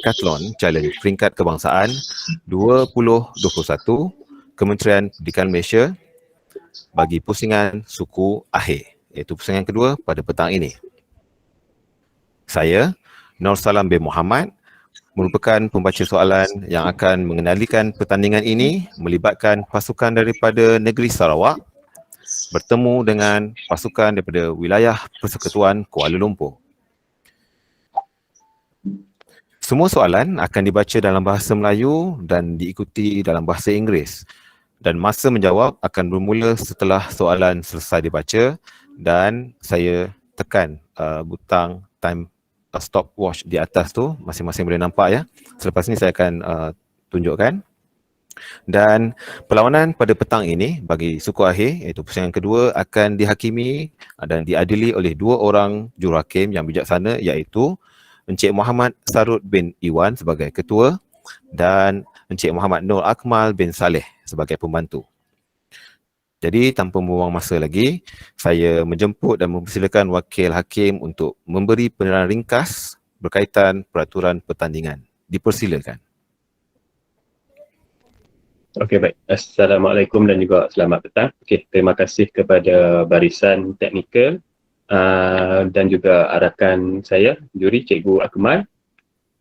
Decathlon Challenge peringkat kebangsaan 2021 Kementerian Pendidikan Malaysia bagi pusingan suku Ahir, iaitu pusingan kedua pada petang ini. Saya, Nur Salam bin Muhammad, merupakan pembaca soalan yang akan mengendalikan pertandingan ini melibatkan pasukan daripada negeri Sarawak bertemu dengan pasukan daripada wilayah Persekutuan Kuala Lumpur. Semua soalan akan dibaca dalam bahasa Melayu dan diikuti dalam bahasa Inggeris. Dan masa menjawab akan bermula setelah soalan selesai dibaca dan saya tekan butang time stopwatch di atas tu, masing-masing boleh nampak ya. Selepas ni saya akan tunjukkan. Dan perlawanan pada petang ini bagi suku Ahir, iaitu pusingan kedua, akan dihakimi dan diadili oleh dua orang juruhakim yang bijaksana, iaitu Encik Muhammad Sarut bin Iwan sebagai ketua dan Encik Muhammad Nur Akmal bin Saleh sebagai pembantu. Jadi tanpa membuang masa lagi, saya menjemput dan mempersilakan wakil hakim untuk memberi penerahan ringkas berkaitan peraturan pertandingan. Dipersilakan. Okey, baik. Assalamualaikum dan juga selamat petang. Okey, terima kasih kepada barisan teknikal dan juga arakan saya, juri Cikgu Akmal,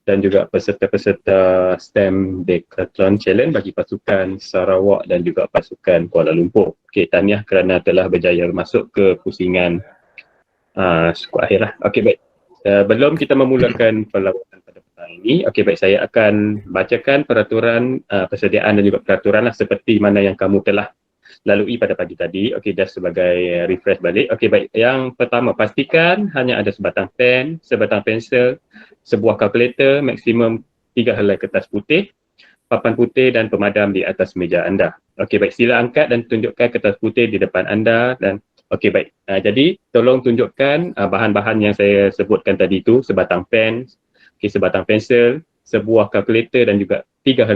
dan juga peserta-peserta STEM Decathlon Challenge bagi pasukan Sarawak dan juga pasukan Kuala Lumpur. Okey, tahniah kerana telah berjaya masuk ke pusingan suku Ahir lah. Okey, baik. Belum kita memulakan perlawanan pada petang ini, okey, baik, saya akan bacakan peraturan persediaan dan juga peraturan lah seperti mana yang kamu telah lalui pada pagi tadi. Okey, dah sebagai refresh balik. Okey, baik. Yang pertama, pastikan hanya ada sebatang pen, sebatang pensel, sebuah kalkulator, maksimum 3 helai kertas putih, papan putih dan pemadam di atas meja anda. Okey, baik. Sila angkat dan tunjukkan kertas putih di depan anda dan okey, baik. Jadi, tolong tunjukkan bahan-bahan yang saya sebutkan tadi itu, sebatang pen, okey, sebatang pensel, sebuah kalkulator dan juga 3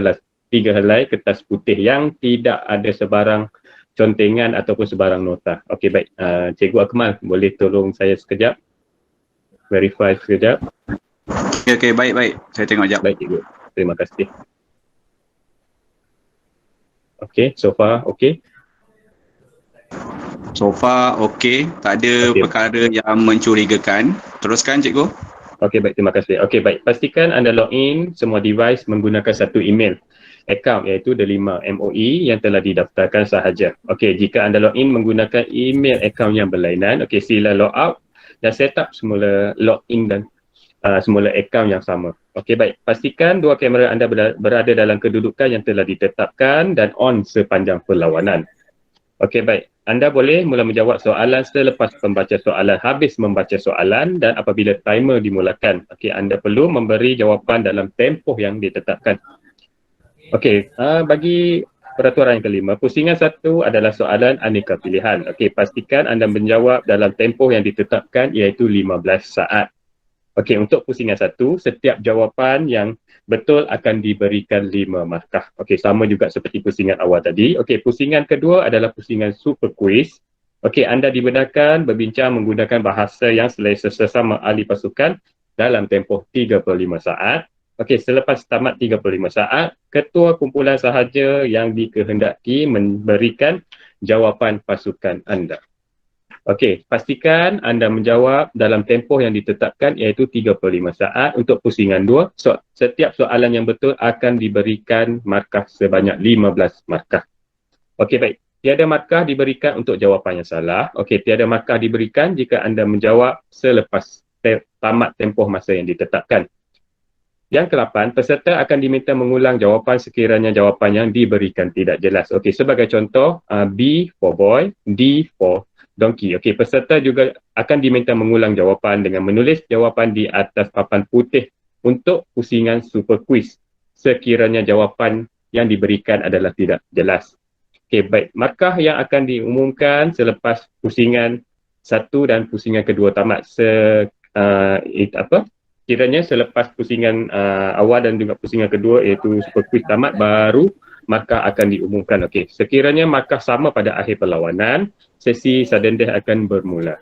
helai kertas putih yang tidak ada sebarang contengan ataupun sebarang nota. Okey, baik. Cikgu Akmal, boleh tolong saya sekejap? Verify sekejap. Okey, baik. Saya tengok sekejap. Baik, Cikgu. Terima kasih. Okey, so far okey. So far okey, tak ada perkara yang mencurigakan. Teruskan, Cikgu. Okey, baik, terima kasih. Okey, baik. Pastikan anda login semua device menggunakan satu email account, iaitu The5 MOE yang telah didaftarkan sahaja. Okey, jika anda login menggunakan email account yang berlainan, okey, sila log out dan set up semula login dan semula account yang sama. Okey, baik. Pastikan dua kamera anda berada dalam kedudukan yang telah ditetapkan dan on sepanjang perlawanan. Okey, baik. Anda boleh mula menjawab soalan selepas pembaca soalan habis membaca soalan dan apabila timer dimulakan. Okey, anda perlu memberi jawapan dalam tempoh yang ditetapkan. Okey, bagi peraturan yang kelima, pusingan satu adalah soalan aneka pilihan. Okey, pastikan anda menjawab dalam tempoh yang ditetapkan iaitu 15 saat. Okey, untuk pusingan satu, setiap jawapan yang betul akan diberikan 5 markah. Okey, sama juga seperti pusingan awal tadi. Okey, pusingan kedua adalah pusingan super quiz. Okey, anda dibenarkan berbincang menggunakan bahasa yang selesa sesama ahli pasukan dalam tempoh 35 saat. Okey, selepas tamat 35 saat, ketua kumpulan sahaja yang dikehendaki memberikan jawapan pasukan anda. Okey, pastikan anda menjawab dalam tempoh yang ditetapkan iaitu 35 saat. Untuk pusingan 2, setiap soalan yang betul akan diberikan markah sebanyak 15 markah. Okey, baik. Tiada markah diberikan untuk jawapan yang salah. Okey, tiada markah diberikan jika anda menjawab selepas tamat tempoh masa yang ditetapkan. Yang ke-8, peserta akan diminta mengulang jawapan sekiranya jawapan yang diberikan tidak jelas. Okey, sebagai contoh, B for boy, D for donkey. Okey, peserta juga akan diminta mengulang jawapan dengan menulis jawapan di atas papan putih untuk pusingan super quiz sekiranya jawapan yang diberikan adalah tidak jelas. Okey, baik. Markah yang akan diumumkan selepas pusingan satu dan pusingan kedua tamat. Kiranya selepas pusingan awal dan juga pusingan kedua iaitu super quiz tamat, baru markah akan diumumkan. Okey, sekiranya markah sama pada akhir perlawanan, sesi sudden death akan bermula.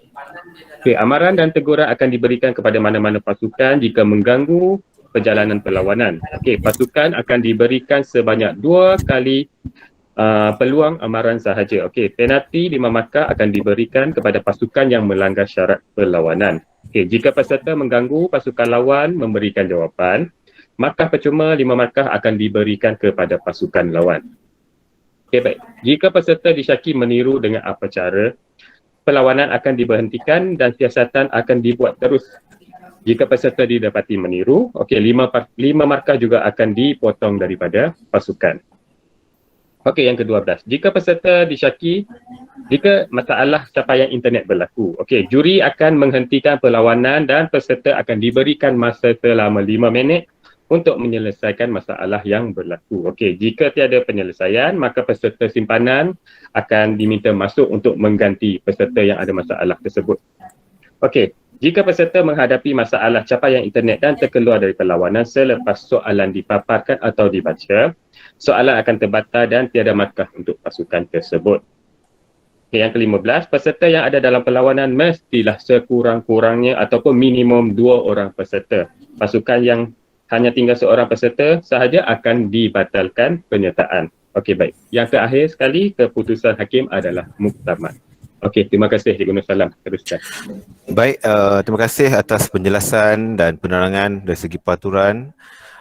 Okey, amaran dan teguran akan diberikan kepada mana-mana pasukan jika mengganggu perjalanan perlawanan. Okey, pasukan akan diberikan sebanyak 2 kali peluang amaran sahaja. Okey, penalti 5 markah akan diberikan kepada pasukan yang melanggar syarat perlawanan. Okey, jika peserta mengganggu pasukan lawan memberikan jawapan, markah percuma 5 markah akan diberikan kepada pasukan lawan. Okey, baik. Jika peserta disyaki meniru dengan apa cara, perlawanan akan diberhentikan dan siasatan akan dibuat terus. Jika peserta didapati meniru, okey, 5 markah juga akan dipotong daripada pasukan. Okey, yang ke-12. Jika peserta disyaki jika masalah capaian internet berlaku, okey, juri akan menghentikan perlawanan dan peserta akan diberikan masa selama 5 minit untuk menyelesaikan masalah yang berlaku. Okey, jika tiada penyelesaian, maka peserta simpanan akan diminta masuk untuk mengganti peserta yang ada masalah tersebut. Okey, jika peserta menghadapi masalah capaian internet dan terkeluar dari perlawanan selepas soalan dipaparkan atau dibaca, soalan akan terbatal dan tiada markah untuk pasukan tersebut. Okay, yang ke-15, peserta yang ada dalam perlawanan mestilah sekurang-kurangnya ataupun minimum 2 orang peserta. Pasukan yang hanya tinggal seorang peserta sahaja akan dibatalkan penyertaan. Okey, baik. Yang terakhir sekali, keputusan hakim adalah muktamad. Okey, terima kasih Cikgu Nur Salam. Teruskan. Baik, terima kasih atas penjelasan dan penerangan dari segi peraturan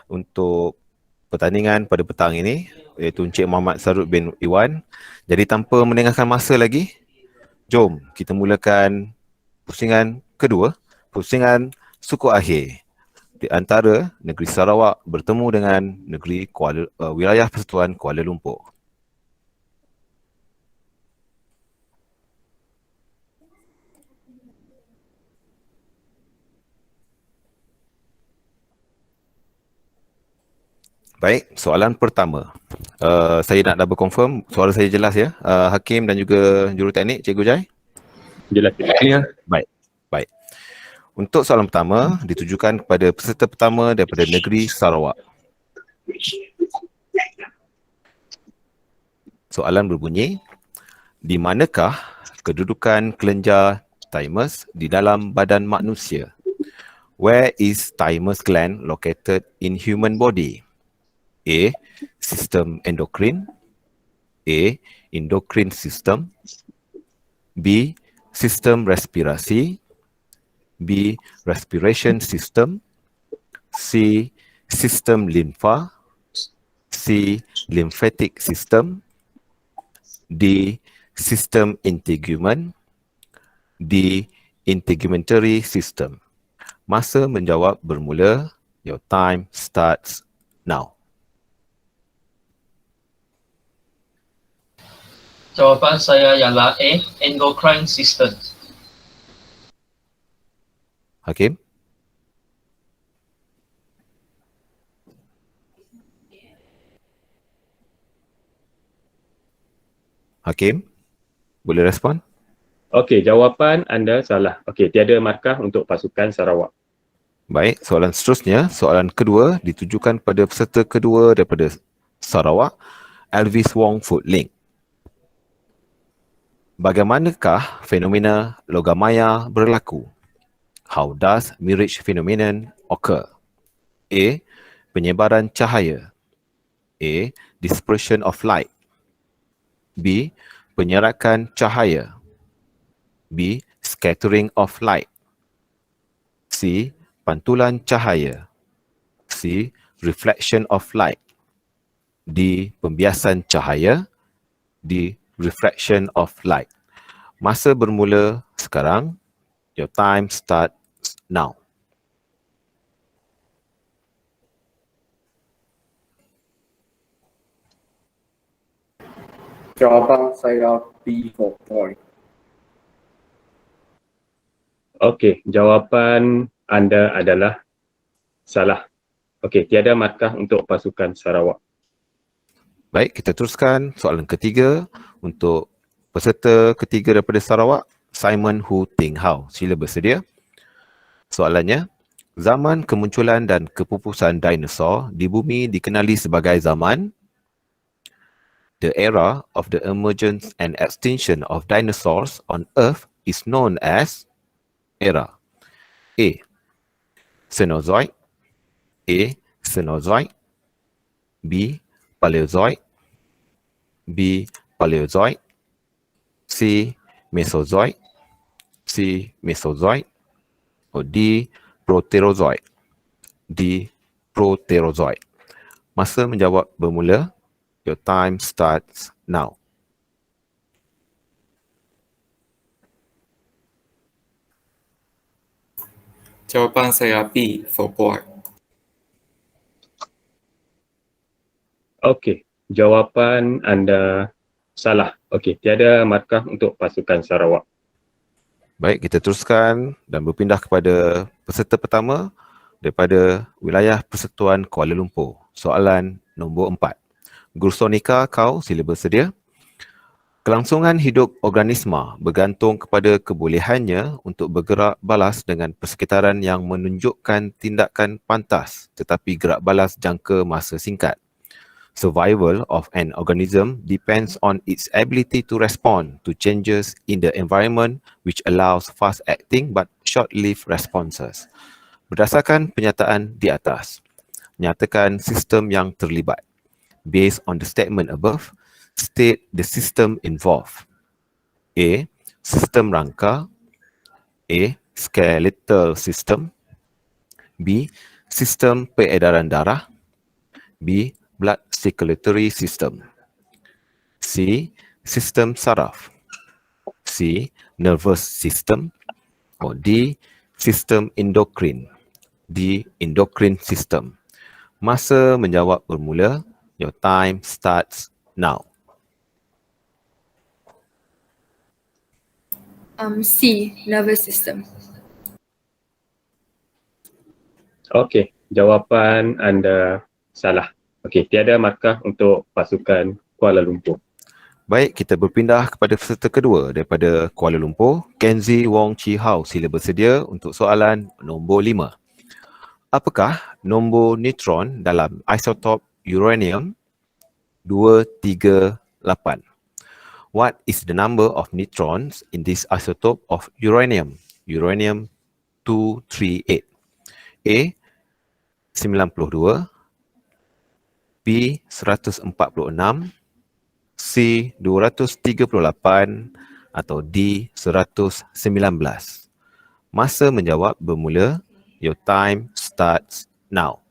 untuk pertandingan pada petang ini, iaitu Encik Muhammad Sarud bin Iwan. Jadi tanpa meninggalkan masa lagi, jom kita mulakan pusingan kedua, pusingan suku akhir di antara negeri Sarawak bertemu dengan negeri wilayah Persekutuan Kuala Lumpur. Baik, soalan pertama. Saya nak double confirm, suara saya jelas ya, Hakim dan juga juruteknik, Cikgu Jai? Jelas. Ya. Baik. Untuk soalan pertama, ditujukan kepada peserta pertama daripada negeri Sarawak. Soalan berbunyi, di manakah kedudukan kelenjar thymus di dalam badan manusia? Where is thymus gland located in human body? A. Sistem endokrin. A. Endocrine system. B. Sistem respirasi. B. Respiration system. C. Sistem limfa. C. Lymphatic system. D. Sistem integumen. D. Integumentary system. Masa menjawab bermula. Your time starts now. Jawapan saya ialah A, endocrine system. Hakim? Hakim? Boleh respon? Okey, jawapan anda salah. Okey, tiada markah untuk pasukan Sarawak. Baik, soalan seterusnya, soalan kedua ditujukan pada peserta kedua daripada Sarawak, Elvis Wong Foodlink. Bagaimanakah fenomena logam maya berlaku? How does mirage phenomenon occur? A. Penyebaran cahaya. A. Dispersion of light. B. Penyerakan cahaya. B. Scattering of light. C. Pantulan cahaya. C. Reflection of light. D. Pembiasan cahaya. D. Refraction of light. Masa bermula sekarang. Your time starts now. Jawapan saya B for point. Okey, jawapan anda adalah salah. Okey, tiada markah untuk pasukan Sarawak. Baik, kita teruskan soalan ketiga untuk peserta ketiga daripada Sarawak, Simon Hu Ting Hao. Sila bersedia. Soalannya, zaman kemunculan dan kepupusan dinosaur di bumi dikenali sebagai zaman. The era of the emergence and extinction of dinosaurs on Earth is known as era A. Cenozoic. A. Cenozoic, B. Paleozoic, B. Paleozoic, C. Mesozoic, C. Mesozoic, or D. Proterozoic, D. Proterozoic. Masa menjawab bermula. Your time starts now. Jawapan saya B for boy. Okey, jawapan anda salah. Okey, tiada markah untuk pasukan Sarawak. Baik, kita teruskan dan berpindah kepada peserta pertama daripada wilayah Persekutuan Kuala Lumpur. Soalan nombor 4. Guru Sonika, kau sila bersedia. Kelangsungan hidup organisma bergantung kepada kebolehannya untuk bergerak balas dengan persekitaran yang menunjukkan tindakan pantas tetapi gerak balas jangka masa singkat. Survival of an organism depends on its ability to respond to changes in the environment which allows fast-acting but short-lived responses. Berdasarkan pernyataan di atas, nyatakan sistem yang terlibat. Based on the statement above, state the system involved. A. Sistem rangka. A. Skeletal system. B. Sistem peredaran darah. B. Blood circulatory system. C. Sistem saraf. C. Nervous system. Or D. Sistem endocrine. D. Endocrine system. Masa menjawab bermula. Your time starts now. C. Nervous system. Okey, jawapan anda salah. Okey, tiada markah untuk pasukan Kuala Lumpur. Baik, kita berpindah kepada peserta kedua daripada Kuala Lumpur. Kenzie Wong Chi Hao, sila bersedia untuk soalan nombor 5. Apakah nombor neutron dalam isotop uranium 238? What is the number of neutrons in this isotope of uranium? Uranium 238. A. 92, B. 146, C. 238 atau D. 119. Masa menjawab bermula. Your time starts now.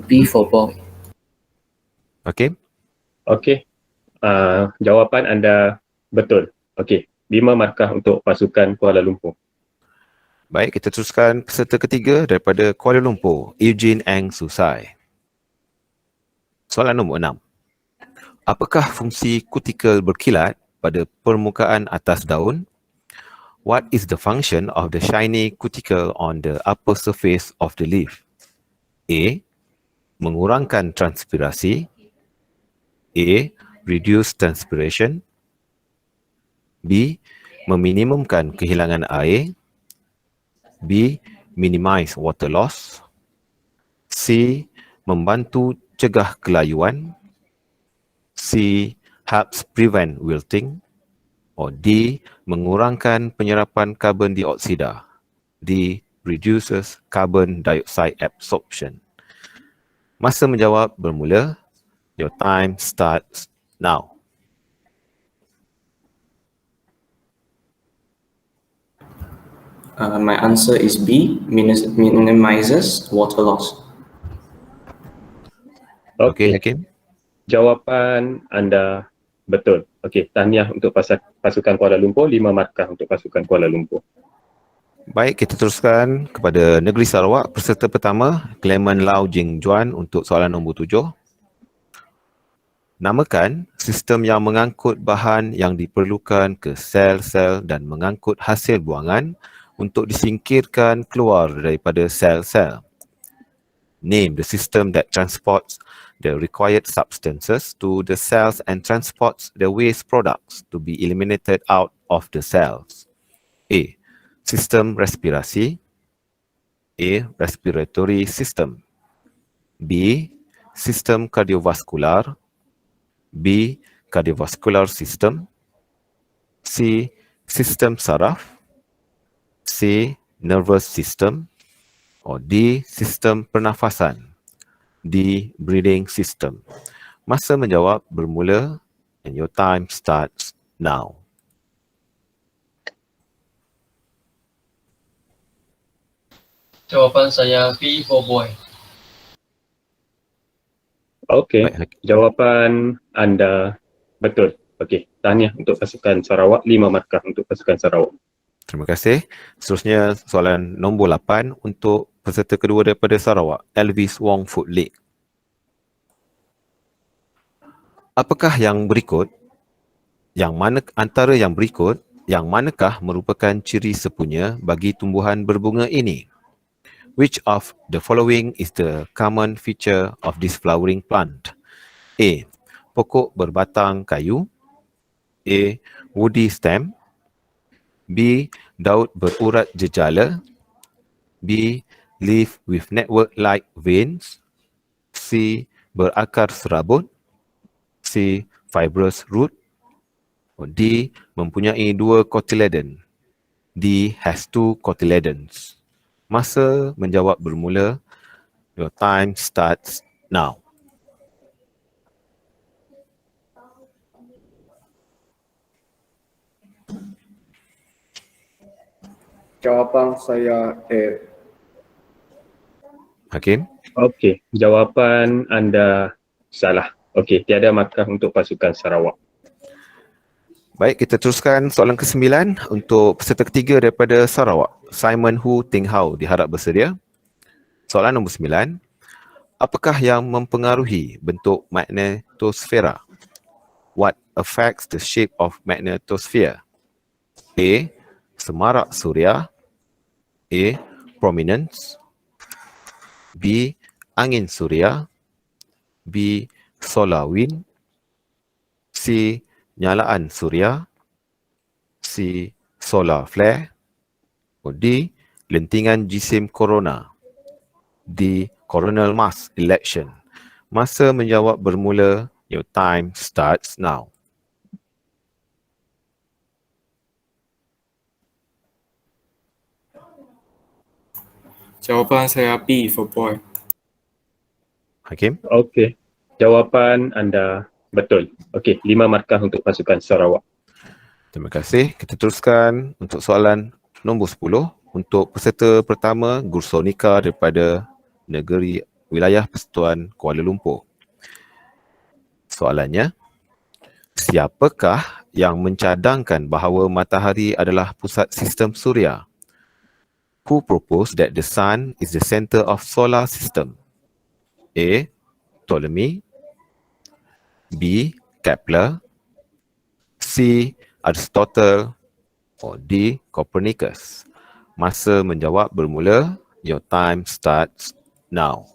B for boy. Okey. Okey, jawapan anda betul. Okey, 5 markah untuk pasukan Kuala Lumpur. Baik, kita teruskan peserta ketiga daripada Kuala Lumpur, Eugene Ang Susai. Soalan nombor 6. Apakah fungsi kutikel berkilat pada permukaan atas daun? What is the function of the shiny cuticle on the upper surface of the leaf? A. Mengurangkan transpirasi. A. Reduce transpiration. B. Meminimumkan kehilangan air. B. Minimize water loss. C. Membantu cegah kelayuan. C. Helps prevent wilting. Or D. Mengurangkan penyerapan karbon dioksida. D. Reduces carbon dioxide absorption. Masa menjawab bermula. Your time starts now. My answer is B, minimizes water loss. Okey, Hakim. Jawapan anda betul. Okey, tahniah untuk pasukan Kuala Lumpur, 5 markah untuk pasukan Kuala Lumpur. Baik, kita teruskan kepada Negeri Sarawak. Peserta pertama, Clement Lau Jing Juan untuk soalan nombor 7. Namakan sistem yang mengangkut bahan yang diperlukan ke sel-sel dan mengangkut hasil buangan untuk disingkirkan keluar daripada sel-sel. Name the system that transports the required substances to the cells and transports the waste products to be eliminated out of the cells. A. Sistem respirasi. A. Respiratory system. B. Sistem kardiovaskular. B. cardiovascular system, C. sistem saraf, C. nervous system, or D. sistem pernafasan, D. breathing system. Masa menjawab bermula and your time starts now. Jawapan saya B for boy. Okey, Baik, jawapan anda betul. Okey, tahniah untuk pasukan Sarawak, 5 markah untuk pasukan Sarawak. Terima kasih. Seterusnya soalan nombor 8 untuk peserta kedua daripada Sarawak, Elvis Wong Food League. Apakah yang berikut, antara yang berikut, yang manakah merupakan ciri sepunya bagi tumbuhan berbunga ini? Which of the following is the common feature of this flowering plant? A. Pokok berbatang kayu. A. Woody stem. B. Daun berurat jejala. B. Leaf with network-like veins. C. Berakar serabut. C. Fibrous root. D. Mempunyai 2 cotyledon. D. Has 2 cotyledons. Masa menjawab bermula. Your time starts now. Jawapan saya A. Hakim? Okey, jawapan anda salah. Okey, tiada markah untuk pasukan Sarawak. Baik, kita teruskan soalan ke-9 untuk peserta ketiga daripada Sarawak. Simon Hu Ting Hau diharap bersedia. Soalan nombor 9. Apakah yang mempengaruhi bentuk magnetosfera? What affects the shape of magnetosphere? A. Semarak suria. A. Prominence. B. Angin suria. B. Solar wind. C. Nyalaan suria. C. Solar flare. D. Lentingan jisim korona. D. Coronal mass election. Masa menjawab bermula. Your time starts now. Jawapan saya B for boy. Hakim? Okey, jawapan anda betul. Okey, 5 markah untuk pasukan Sarawak. Terima kasih. Kita teruskan untuk soalan nombor 10 untuk peserta pertama Gursonika daripada negeri wilayah Persekutuan Kuala Lumpur. Soalannya, siapakah yang mencadangkan bahawa matahari adalah pusat sistem suria? Who proposed that the sun is the center of solar system? A. Ptolemy. B. Kepler. C. Aristotle. Or D. Copernicus. Masa menjawab bermula. Your time starts now.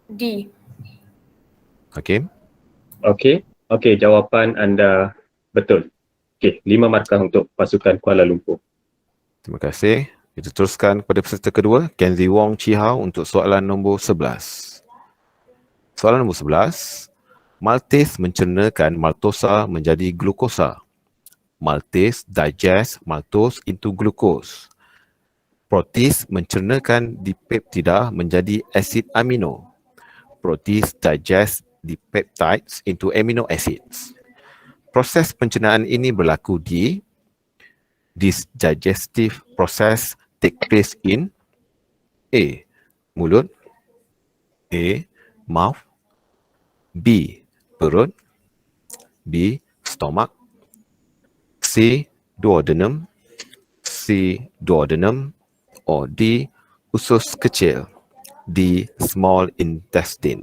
D. Hakim? Okey, jawapan anda betul. Okey, 5 markah untuk pasukan Kuala Lumpur. Terima kasih. Kita teruskan kepada peserta kedua, Kenzie Wong Chihau untuk soalan nombor 11. Soalan nombor 11. Maltase mencernakan maltosa menjadi glukosa. Maltase digest maltose into glucose. Protease mencernakan dipeptida menjadi asid amino. Protease digest dipeptides into amino acids. Proses pencernaan ini berlaku di this digestive process take place in A. Mulut. A. Mouth. B. Perut. B. Stomach. C. Duodenum. C. Duodenum. Or D. Usus kecil. D. Small intestine.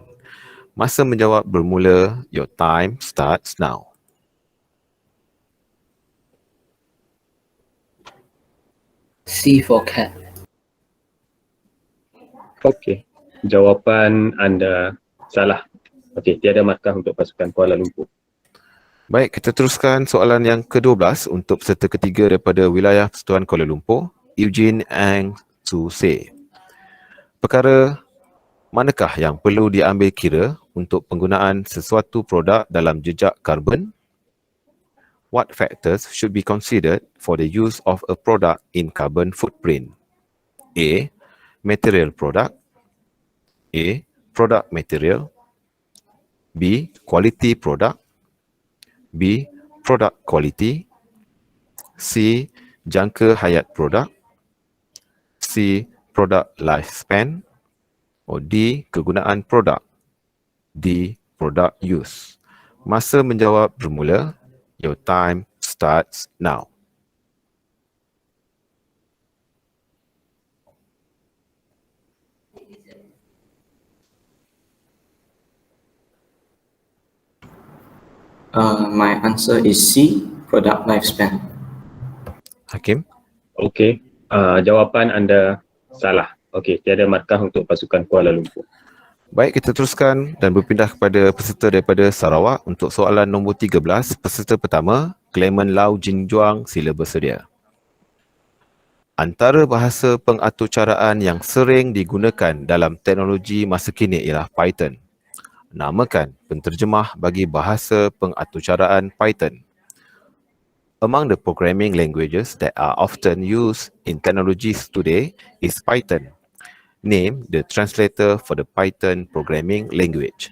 Masa menjawab bermula. Your time starts now. C for cat. Okey, jawapan anda salah. Okey, tiada markah untuk pasukan Kuala Lumpur. Baik, kita teruskan soalan yang ke-12 untuk peserta ketiga daripada wilayah Persekutuan Kuala Lumpur, Eugene Ang Su Se. Perkara manakah yang perlu diambil kira untuk penggunaan sesuatu produk dalam jejak karbon? What factors should be considered for the use of a product in carbon footprint? A. Material product. A. Product material. B. Quality product. B. Product quality. C. Jangka hayat produk. C. Product lifespan. Or D. Kegunaan produk. D. Product use. Masa menjawab bermula. Your time starts now. My answer is C, product lifespan. Hakim? Okey, jawapan anda salah. Okey, tiada markah untuk pasukan Kuala Lumpur. Baik, kita teruskan dan berpindah kepada peserta daripada Sarawak untuk soalan nombor 13. Peserta pertama, Clement Lau Jin Juang, sila bersedia. Antara bahasa pengaturcaraan yang sering digunakan dalam teknologi masa kini ialah Python. Namakan penterjemah bagi bahasa pengaturcaraan Python. Among the programming languages that are often used in technologies today is Python. Name the translator for the Python programming language.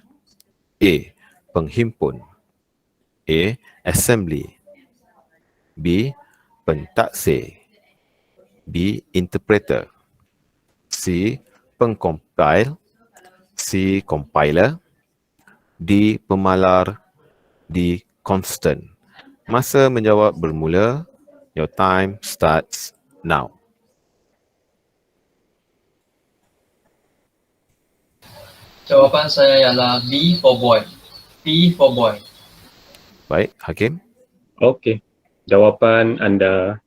A. Penghimpun. A. Assembly. B. Pentaksir. B. Interpreter. C. Pengcompile. C. Compiler. D. Pemalar. D. Constant. Masa menjawab bermula. Your time starts now. Jawapan saya ialah B for boy. B for boy. Baik, Hakim. Okey, jawapan anda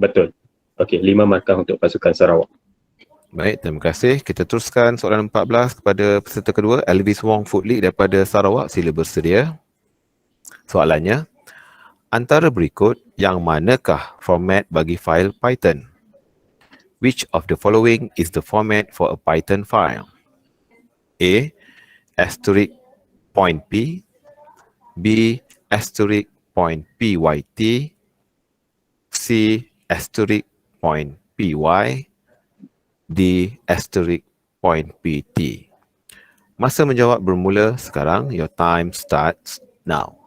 betul. Okey, 5 markah untuk pasukan Sarawak. Baik, terima kasih. Kita teruskan soalan 14 kepada peserta kedua, Elvis Wong Foodleague daripada Sarawak. Sila bersedia. Soalannya, antara berikut yang manakah format bagi fail Python? Which of the following is the format for a Python file? A. Asterisk point P. B. Asterisk point PYT. C. Asterisk point PY. D. Asterisk point PT. Masa menjawab bermula sekarang. Your time starts now.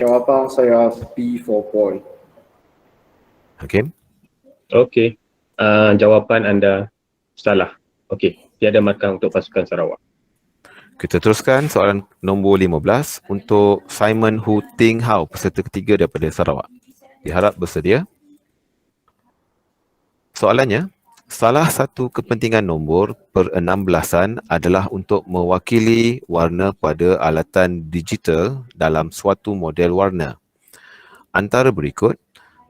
Jawapan saya B for boy. Hakim? Okey, jawapan anda salah. Okey, tiada markah untuk pasukan Sarawak. Kita teruskan soalan nombor 15 untuk Simon Hu Ting Hao, peserta ketiga daripada Sarawak. Diharap bersedia. Soalannya, salah satu kepentingan nombor per-16an adalah untuk mewakili warna pada alatan digital dalam suatu model warna. Antara berikut,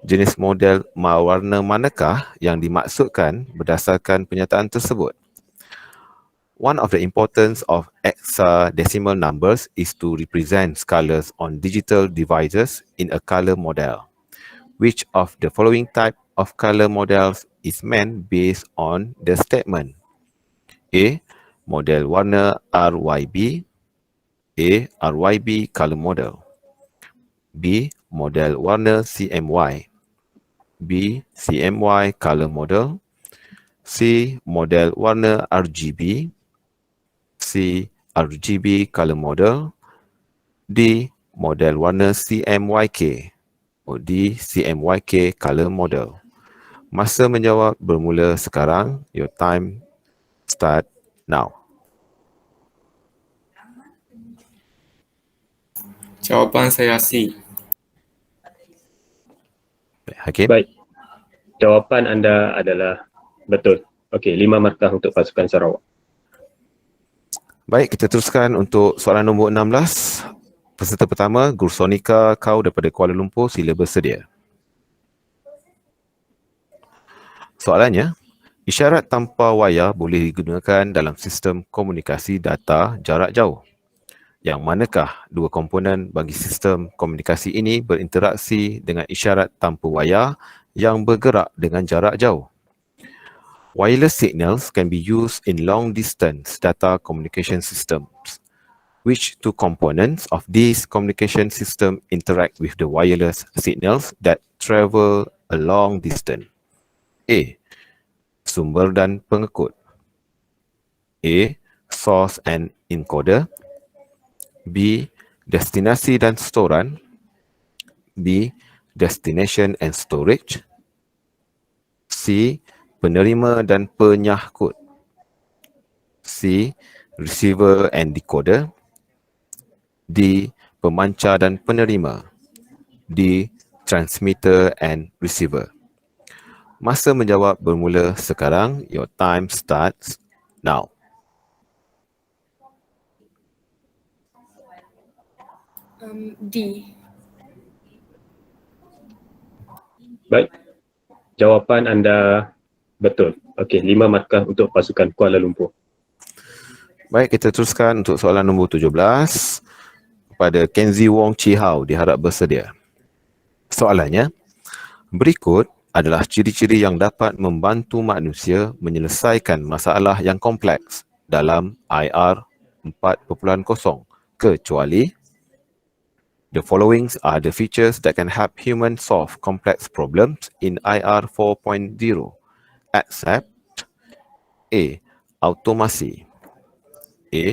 jenis model warna manakah yang dimaksudkan berdasarkan pernyataan tersebut? One of the importance of hexadecimal numbers is to represent colors on digital devices in a color model. Which of the following type of color models is meant based on the statement? A. Model warna RYB. A. RYB color model. B. Model warna CMY. B. CMY color model. C. Model warna RGB. C. RGB color model. D. Model warna CMYK. Or D. CMYK color model. Masa menjawab bermula sekarang. Your time start now. Jawapan saya C. Hakim? Baik, jawapan anda adalah betul. Okey, 5 markah untuk pasukan Sarawak. Baik, kita teruskan untuk soalan nombor 16. Peserta pertama, Gursonika Kau daripada Kuala Lumpur, sila bersedia. Soalannya, isyarat tanpa wayar boleh digunakan dalam sistem komunikasi data jarak jauh. Yang manakah dua komponen bagi sistem komunikasi ini berinteraksi dengan isyarat tanpa wayar yang bergerak dengan jarak jauh? Wireless signals can be used in long-distance data communication systems. Which two components of this communication system interact with the wireless signals that travel a long distance? A. Sumber dan pengekut. A. Source and encoder. B. Destinasi dan storan. B. Destination and storage. C. Penerima dan penyahkut. C. Receiver and decoder. D. Pemancar dan penerima. D. Transmitter and receiver. Masa menjawab bermula sekarang. Your time starts now. D. Baik. Jawapan anda betul. Okey, 5 markah untuk pasukan Kuala Lumpur. Baik, kita teruskan untuk soalan nombor 17 kepada Kenzie Wong Chi Hao, diharap bersedia. Soalannya, berikut adalah ciri-ciri yang dapat membantu manusia menyelesaikan masalah yang kompleks dalam IR 4.0 kecuali the following are the features that can help humans solve complex problems in IR 4.0 except A. Automasi. A.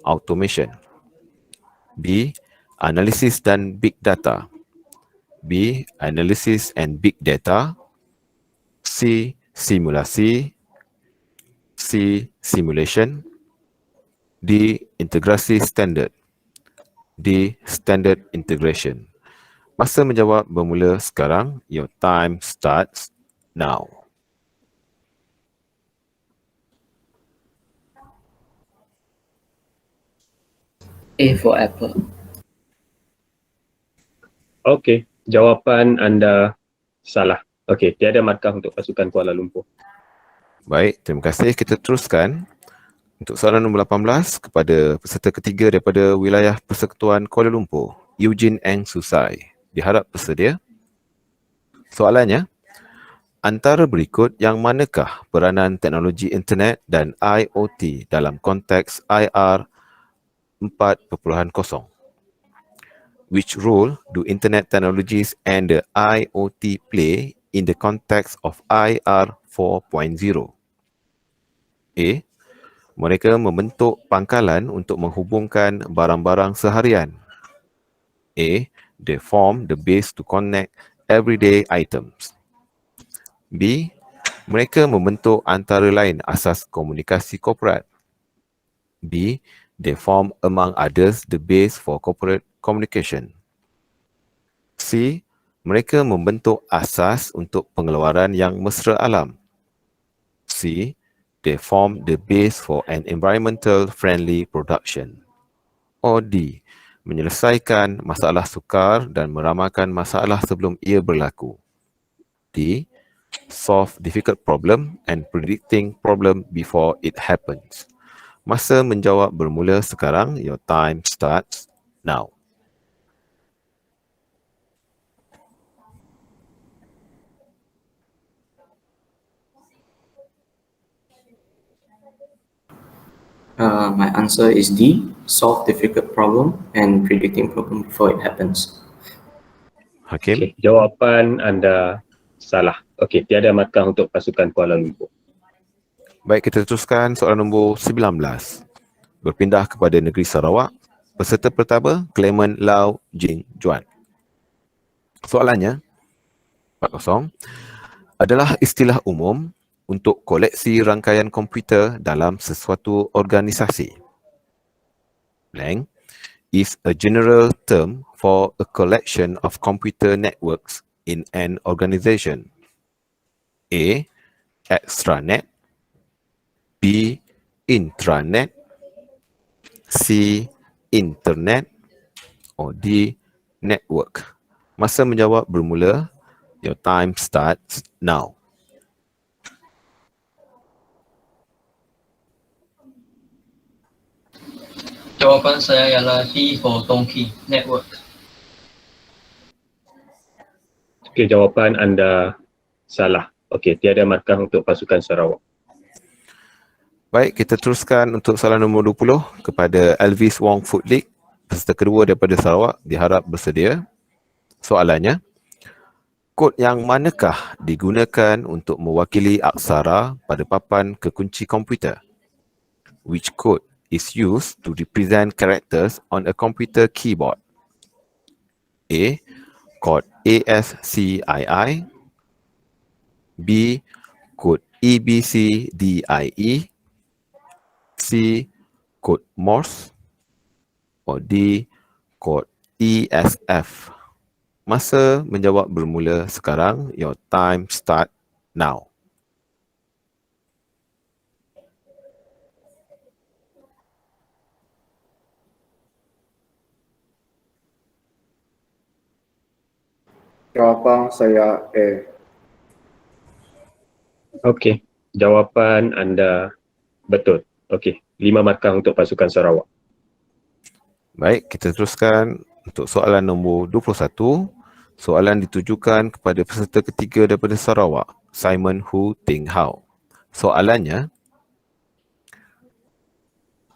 Automation. B. Analisis dan big data. B. Analysis and big data. C. Simulasi. C. Simulation. D. Integrasi standard. D. Standard integration. Masa menjawab bermula sekarang. Your time starts now. A for apple. Okey, jawapan anda salah. Okey, tiada markah untuk pasukan Kuala Lumpur. Baik, terima kasih. Kita teruskan untuk soalan nombor 18 kepada peserta ketiga daripada wilayah Persekutuan Kuala Lumpur, Eugene Eng Susai. Diharap bersedia. Soalannya, antara berikut yang manakah peranan teknologi internet dan IoT dalam konteks IR 4.0? Which role do internet technologies and the IoT play in the context of IR 4.0? A. Mereka membentuk pangkalan untuk menghubungkan barang-barang seharian. A. They form the base to connect everyday items. B. Mereka membentuk antara lain asas komunikasi korporat. B. They form among others the base for corporate communication. C. Mereka membentuk asas untuk pengeluaran yang mesra alam. C. They form the base for an environmental friendly production. Or D. Menyelesaikan masalah sukar dan meramalkan masalah sebelum ia berlaku. D. Solve difficult problem and predicting problem before it happens. Masa menjawab bermula sekarang. Your time starts now. My answer is D. Solve difficult problem and predicting problem before it happens. Hakim. Okey, jawapan anda salah. Okey, tiada markah untuk pasukan Kuala Lumpur. Baik, kita teruskan soalan nombor 19. Berpindah kepada negeri Sarawak. Peserta pertama, Clement Lau Jing Juan. Soalannya, 40, adalah istilah umum untuk koleksi rangkaian komputer dalam sesuatu organisasi. Blank is a general term for a collection of computer networks in an organization. A. Extranet. B. Intranet. C. Internet. Or D. Network. Masa menjawab bermula. Your time starts now. Jawapan saya ialah D for donkey, network. Okey, jawapan anda salah. Okey, tiada markah untuk pasukan Sarawak. Baik, kita teruskan untuk soalan nombor 20 kepada Elvis Wong Food League. Peserta kedua daripada Sarawak diharap bersedia. Soalannya, kod yang manakah digunakan untuk mewakili aksara pada papan kekunci komputer? Which code is used to represent characters on a computer keyboard? A. Code ASCII. B. Code EBCDIE. C. Code Morse. Or D. Code ESF. Masa menjawab bermula sekarang. Your time start now. Jawapan saya A. Okey, jawapan anda betul. Okey, 5 markah untuk pasukan Sarawak. Baik, kita teruskan untuk soalan nombor 21. Soalan ditujukan kepada peserta ketiga daripada Sarawak, Simon Hu Ting Hao. Soalannya,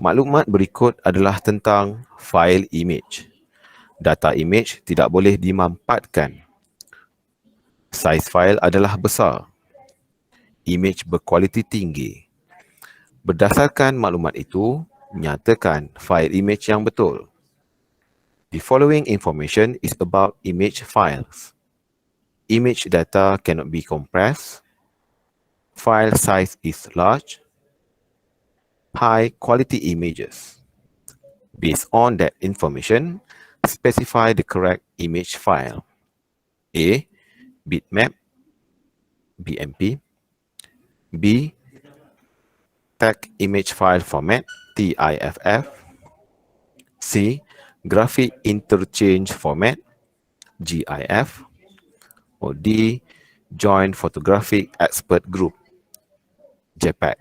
maklumat berikut adalah tentang fail image. Data image tidak boleh dimampatkan. Saiz fail adalah besar. Image berkualiti tinggi. Berdasarkan maklumat itu, nyatakan fail image yang betul. The following information is about image files. Image data cannot be compressed. File size is large. High quality images. Based on that information, specify the correct image file. A. Bitmap, BMP. B. Tag image file format, TIFF. C. Graphic interchange format, GIF. Or D. Joint photographic expert group, JPEG.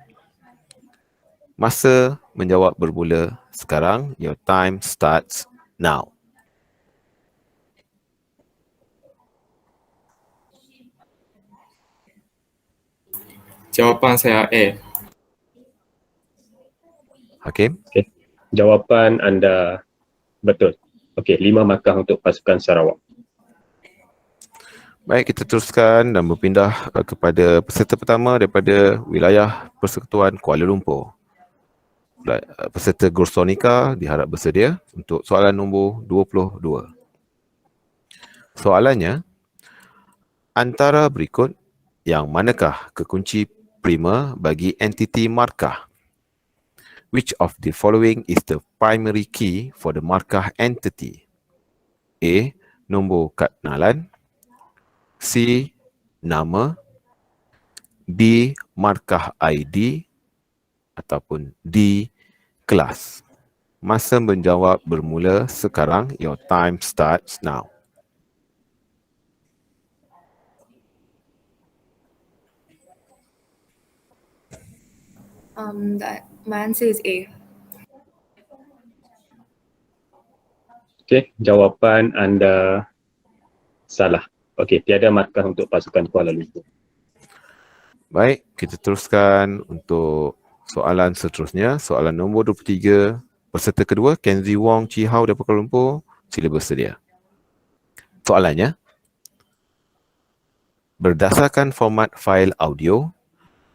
Masa menjawab bermula sekarang. Your time starts now. Jawapan saya A. Hakim? Jawapan anda betul. Okey, 5 markah untuk pasukan Sarawak. Baik, kita teruskan dan berpindah kepada peserta pertama daripada wilayah Persekutuan Kuala Lumpur. Peserta Gorsonika diharap bersedia untuk soalan nombor 22. Soalannya, antara berikut yang manakah kekunci primer bagi entiti markah? Which of the following is the primary key for the markah entity? A. Nombor kad kenalan. C. Nama. B. Markah ID. Ataupun D. Kelas. Masa menjawab bermula sekarang. Your time starts now. My answer is A. Okey, jawapan anda salah. Okey, tiada markah untuk pasukan Kuala Lumpur. Baik, kita teruskan untuk soalan seterusnya. Soalan nombor 23. Peserta kedua, Kenzie Wong Chi Hao daripada Kuala Lumpur. Sila bersedia. Soalannya, berdasarkan format fail audio,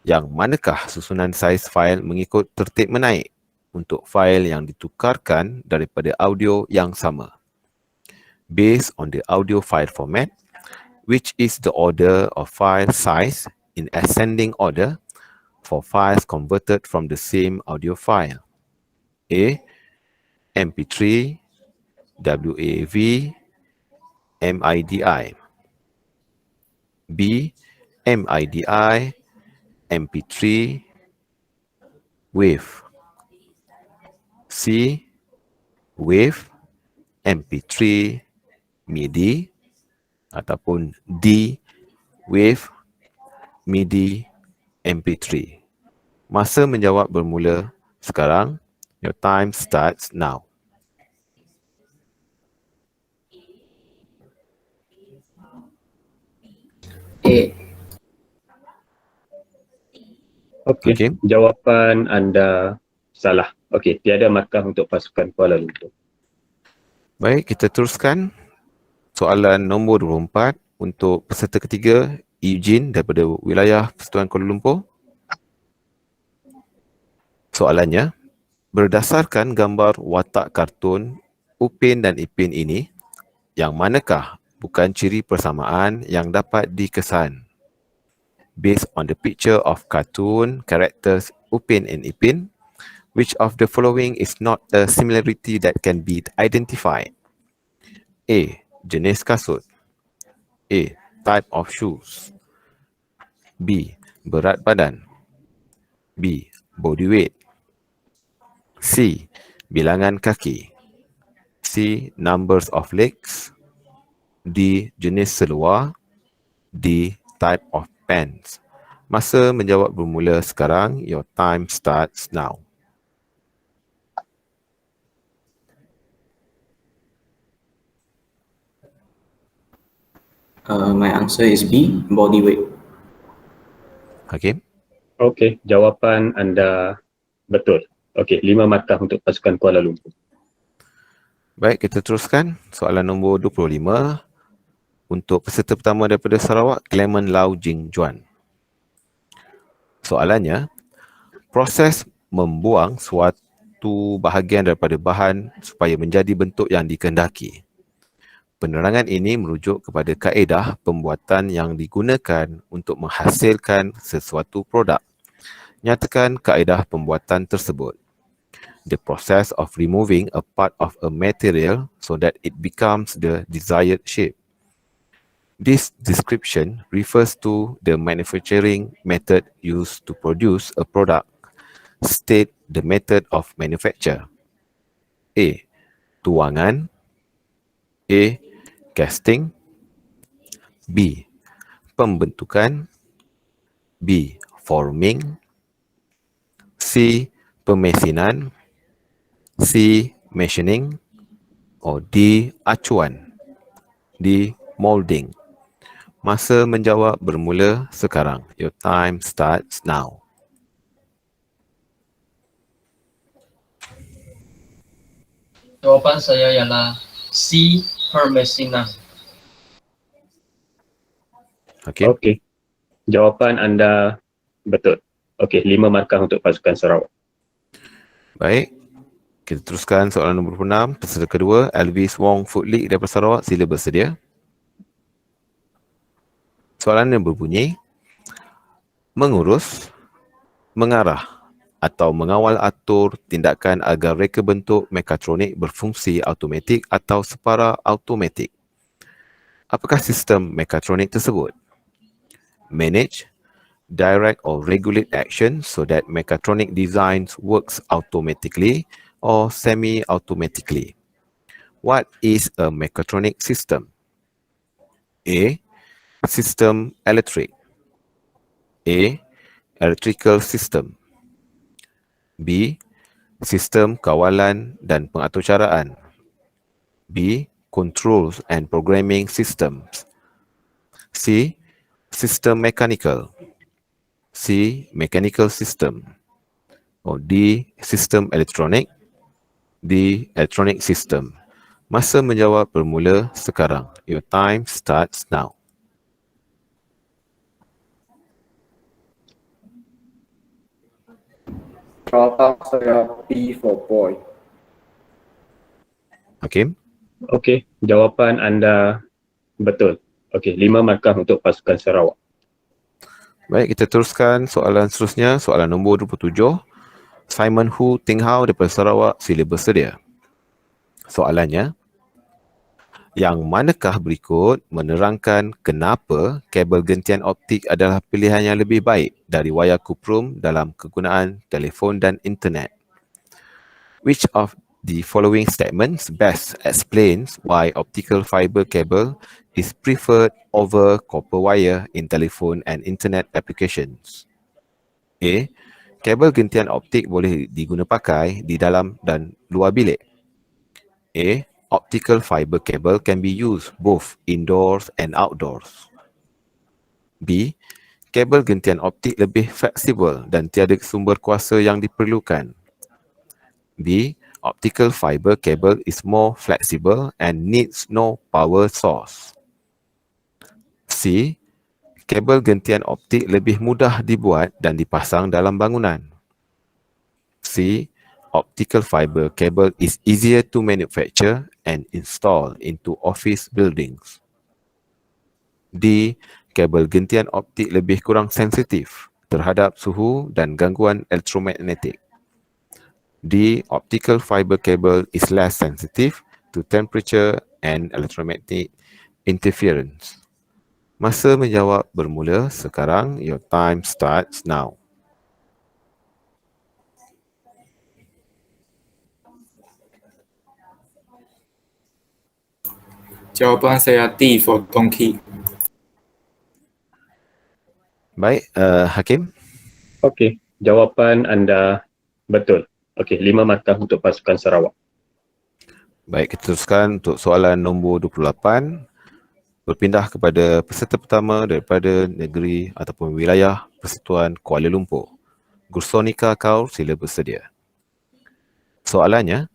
yang manakah susunan saiz fail mengikut tertib menaik untuk fail yang ditukarkan daripada audio yang sama? Based on the audio file format, which is the order of file size in ascending order for files converted from the same audio file? A. MP3, WAV, MIDI. B. MIDI, MP3, WAV. C. WAV, MP3, MIDI. Ataupun D. WAV, MIDI, MP3. Masa menjawab bermula sekarang. Your time starts now. A. Okey, Okey. jawapan anda salah. Okey, tiada markah untuk pasukan Kuala Lumpur. Baik, kita teruskan soalan nombor 24 untuk peserta ketiga, Eugene daripada wilayah Persekutuan Kuala Lumpur. Soalannya, berdasarkan gambar watak kartun Upin dan Ipin ini, yang manakah bukan ciri persamaan yang dapat dikesan? Based on the picture of cartoon characters Upin and Ipin, which of the following is not a similarity that can be identified? A. Jenis kasut. A. Type of shoes. B. Berat badan. B. Body weight. C. Bilangan kaki. C. Numbers of legs. D. Jenis seluar. D. Type of pants. Masa menjawab bermula sekarang. Your time starts now. My answer is B, body weight. Hakim? Okey, jawapan anda betul. Okey, 5 markah untuk pasukan Kuala Lumpur. Baik, kita teruskan soalan nombor 25 untuk peserta pertama daripada Sarawak, Clement Lau Jing Juan. Soalannya, proses membuang suatu bahagian daripada bahan supaya menjadi bentuk yang dikehendaki. Penerangan ini merujuk kepada kaedah pembuatan yang digunakan untuk menghasilkan sesuatu produk. Nyatakan kaedah pembuatan tersebut. The process of removing a part of a material so that it becomes the desired shape. This description refers to the manufacturing method used to produce a product. State the method of manufacture. A. Tuangan. A. Casting. B. Pembentukan. B. Forming. C. Pemesinan. C. Machining. Or D. Acuan. D. Molding. Masa menjawab bermula sekarang. Your time starts now. Jawapan saya ialah C. Permesinan. Okey. Okey, jawapan anda betul. Okey, 5 markah untuk pasukan Sarawak. Baik. Kita teruskan soalan nombor 6. Peserta kedua, Elvis Wong Footlick daripada Sarawak. Sila bersedia. Soalan yang berbunyi, mengurus, mengarah atau mengawal atur tindakan agar reka bentuk mekatronik berfungsi automatik atau separa automatik. Apakah sistem mekatronik tersebut? Manage, direct or regulate action so that mechatronic designs works automatically or semi-automatically. What is a mechatronic system? A. System electric. A. Electrical system. B. Sistem kawalan dan pengaturcaraan. B. Controls and programming systems. C. System mechanical. C. Mechanical system. Or D. System electronic. D. Electronic system. Masa menjawab bermula sekarang. Your time starts now. Jawapan saya B for boy. Hakim? Okey, jawapan anda betul. Okey, 5 markah untuk pasukan Sarawak. Baik, kita teruskan soalan seterusnya. Soalan nombor 27. Simon Hu Ting Hao daripada Sarawak. Sila bersedia. Soalannya, yang manakah berikut menerangkan kenapa kabel gentian optik adalah pilihan yang lebih baik dari wayar kuprum dalam kegunaan telefon dan internet? Which of the following statements best explains why optical fiber cable is preferred over copper wire in telephone and internet applications? A. Kabel gentian optik boleh diguna pakai di dalam dan luar bilik. A. Optical fiber cable can be used both indoors and outdoors. B. Kabel gentian optik lebih fleksibel dan tiada sumber kuasa yang diperlukan. B. Optical fiber cable is more flexible and needs no power source. C. Kabel gentian optik lebih mudah dibuat dan dipasang dalam bangunan. C. Optical fiber cable is easier to manufacture and install into office buildings. D. Kabel gentian optik lebih kurang sensitif terhadap suhu dan gangguan elektromagnetik. D. Optical fiber cable is less sensitive to temperature and electromagnetic interference. Masa menjawab bermula sekarang. Your time starts now. Jawapan saya D for donkey. Baik, Hakim. Okey, jawapan anda betul. Okey, 5 markah untuk pasukan Sarawak. Baik, kita teruskan untuk soalan nombor 28. Berpindah kepada peserta pertama daripada negeri ataupun wilayah Persekutuan Kuala Lumpur. Gursonika Kaur, sila bersedia. Soalannya,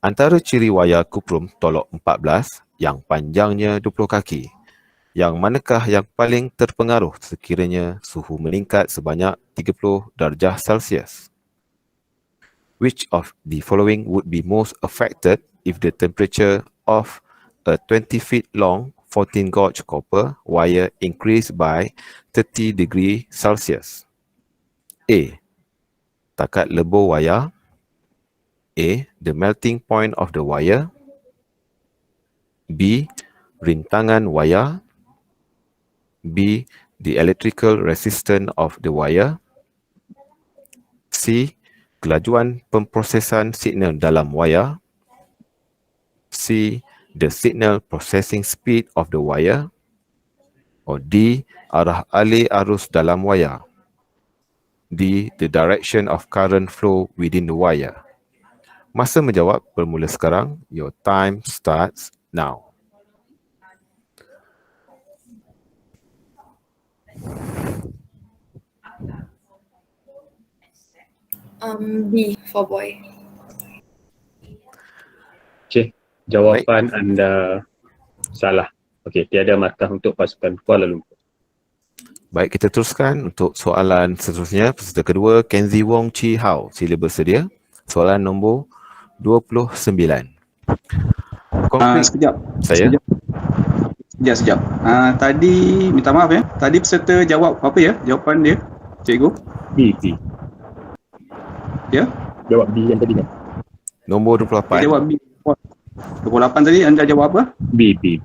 antara ciri wayar kuprum tolok 14 yang panjangnya 20 kaki, yang manakah yang paling terpengaruh sekiranya suhu meningkat sebanyak 30 darjah Celsius? Which of the following would be most affected if the temperature of a 20 feet long 14 gauge copper wire increased by 30 degree Celsius? A. Takat lebur wayar. A. The melting point of the wire. B. Rintangan wayar. B. The electrical resistance of the wire. C. Kelajuan pemprosesan signal dalam wayar. C. The signal processing speed of the wire. Or D. Arah alih arus dalam wayar. D. The direction of current flow within the wire. Masa menjawab bermula sekarang. Your time starts now. B for boy. Okey, jawapan anda salah. Okey, tiada markah untuk pasukan Kuala Lumpur. Baik, kita teruskan untuk soalan seterusnya. Peserta kedua, Kenzie Wong Chi Hao. Sila bersedia. Soalan nombor 29. Sekejap. Saya? Sekejap. Tadi, minta maaf ya. Tadi peserta jawab apa ya? Jawapan dia, cikgu? B. Ya? Jawab B yang tadi kan? Nombor Dia 28. jawab B. 28 tadi anda jawab apa? B. B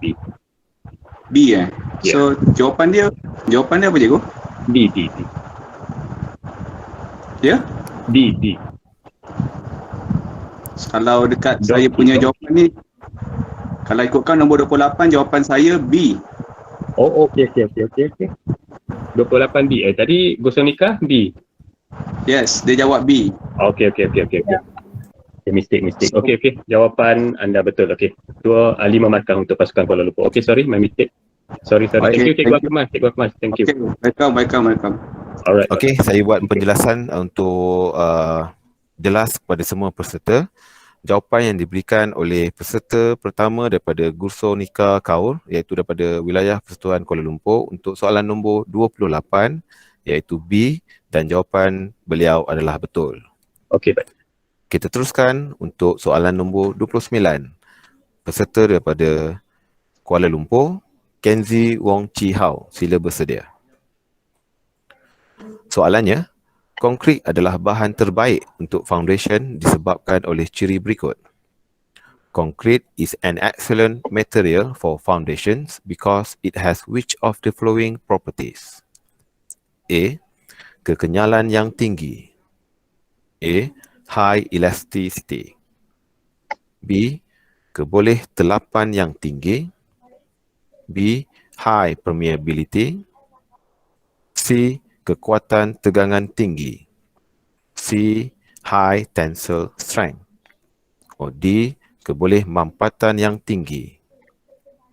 eh? Ya. So, jawapan dia apa cikgu? B. Ya? B. Kalau dekat Dot, saya punya dot. jawapan ni, kalau ikutkan nombor 28, jawapan saya B. Oh, okey. 28 B. Tadi Gursonika B. Yes, dia jawab B. Okey. Mistake. Okey. Jawapan anda betul. Okey. 5 markah untuk pasukan Kuala Lumpur. Okey, sorry, my mistake. Sorry. Thank you, Cikgu Akmal. Thank you. Okay, welcome. Alright. Okey, saya buat penjelasan untuk jelas kepada semua peserta. Jawapan yang diberikan oleh peserta pertama daripada Gursonika Kaur, iaitu daripada wilayah Persekutuan Kuala Lumpur, untuk soalan nombor 28 iaitu B, dan jawapan beliau adalah betul. Okey, baik. Kita teruskan untuk soalan nombor 29. Peserta daripada Kuala Lumpur, Kenzie Wong Chi Hao. Sila bersedia. Soalannya, konkrit adalah bahan terbaik untuk foundation disebabkan oleh ciri berikut. Concrete is an excellent material for foundations because it has which of the following properties? A. Kekenyalan yang tinggi. A. High elasticity. B. Keboleh telapan yang tinggi. B. High permeability. C. Kekuatan tegangan tinggi. C. High tensile strength. Or D. Keboleh mampatan yang tinggi.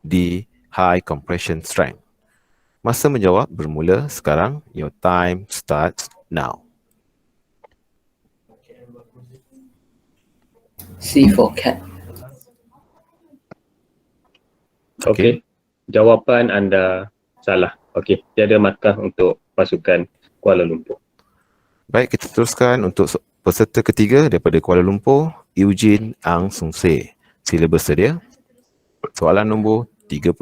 D. High compression strength. Masa menjawab bermula sekarang. Your time starts now. C for cat. Okey. Jawapan anda salah. Okey, tiada markah untuk pasukan Kuala Lumpur. Baik, kita teruskan untuk peserta ketiga daripada Kuala Lumpur, Eugene Ang Sung Se. Sila bersedia. Soalan nombor 30.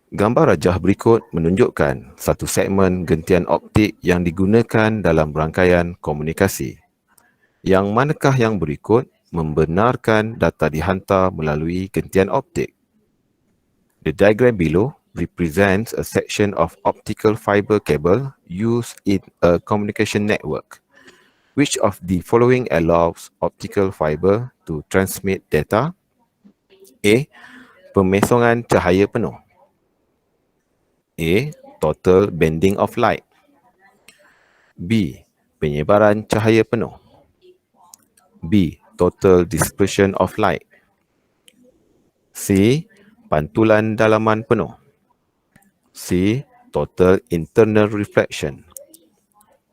Gambar rajah berikut menunjukkan satu segmen gentian optik yang digunakan dalam rangkaian komunikasi. Yang manakah yang berikut membenarkan data dihantar melalui gentian optik? The diagram below represents a section of optical fiber cable used in a communication network. Which of the following allows optical fiber to transmit data? A. Pemesongan cahaya penuh. A. Total bending of light. B. Penyebaran cahaya penuh. B. Total dispersion of light. C. Pantulan dalaman penuh. C. Total internal reflection.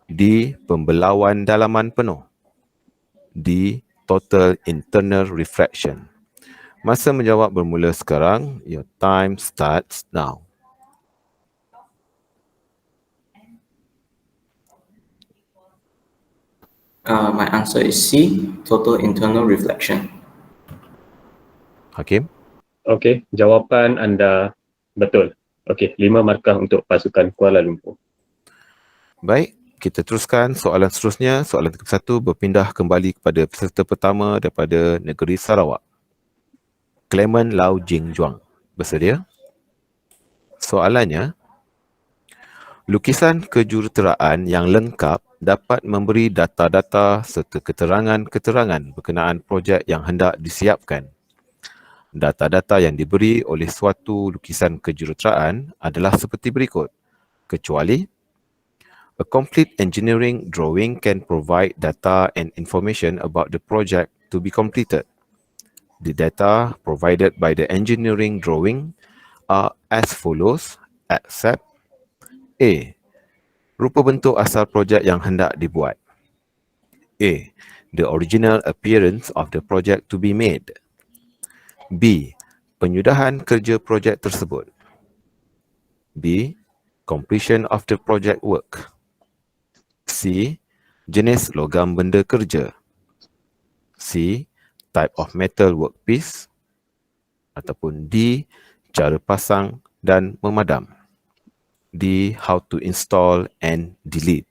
D. Pembelauan dalaman penuh. D. Total internal refraction. Masa menjawab bermula sekarang. Your time starts now. My answer is C, total internal reflection. Hakim? Okey, jawapan anda betul. Okey, 5 markah untuk pasukan Kuala Lumpur. Baik, kita teruskan soalan seterusnya. Soalan 31 berpindah kembali kepada peserta pertama daripada negeri Sarawak. Clement Lau Jing Juang. Bersedia? Soalannya, lukisan kejuruteraan yang lengkap dapat memberi data-data serta keterangan-keterangan berkenaan projek yang hendak disiapkan. Data-data yang diberi oleh suatu lukisan kejuruteraan adalah seperti berikut, kecuali a complete engineering drawing can provide data and information about the project to be completed. The data provided by the engineering drawing are as follows, except A. Rupa bentuk asal projek yang hendak dibuat. A. The original appearance of the project to be made. B. Penyudahan kerja projek tersebut. B. Completion of the project work. C. Jenis logam benda kerja. C. Type of metal workpiece. Ataupun D. Cara pasang dan memadam. D. How to install and delete.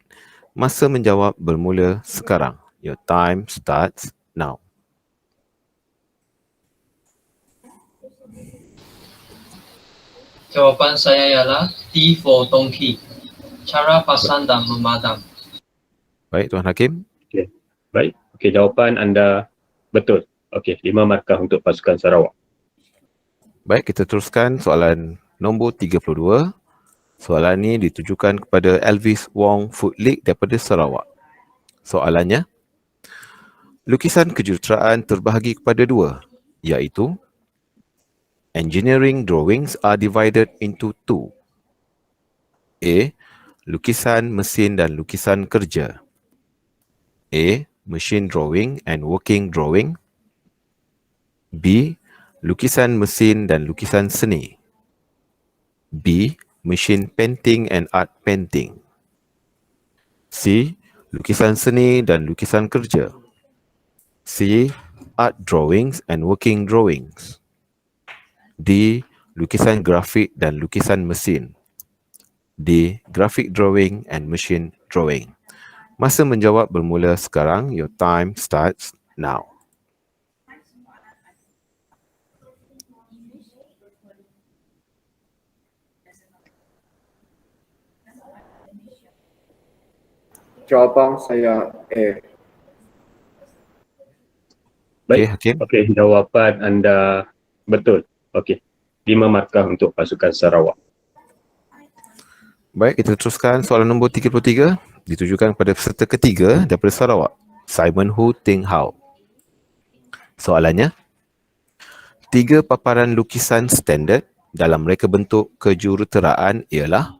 Masa menjawab bermula sekarang. Your time starts now. Jawapan saya ialah D for tongki. Cara pasang dan memadam. Baik, Tuan Hakim. Baik, okey, jawapan anda betul. Okey, 5 markah untuk pasukan Sarawak. Baik, kita teruskan soalan nombor 32. Soalan ini ditujukan kepada Elvis Wong Footlick daripada Sarawak. Soalannya, lukisan kejuruteraan terbahagi kepada 2, iaitu engineering drawings are divided into 2. A. Lukisan mesin dan lukisan kerja. A. Machine drawing and working drawing. B. Lukisan mesin dan lukisan seni. B. Machine painting and art painting. C. Lukisan seni dan lukisan kerja. C. Art drawings and working drawings. D. Lukisan grafik dan lukisan mesin. D. Graphic drawing and machine drawing. Masa menjawab bermula sekarang. Your time starts now. Jawapan saya A. Okey, Baik, Hakim. okey, jawapan anda betul. Okey, 5 markah untuk pasukan Sarawak. Baik, kita teruskan soalan nombor 33. Ditujukan kepada peserta ketiga daripada Sarawak. Simon Hu Ting Hao. Soalannya, 3 paparan lukisan standard dalam reka bentuk kejuruteraan ialah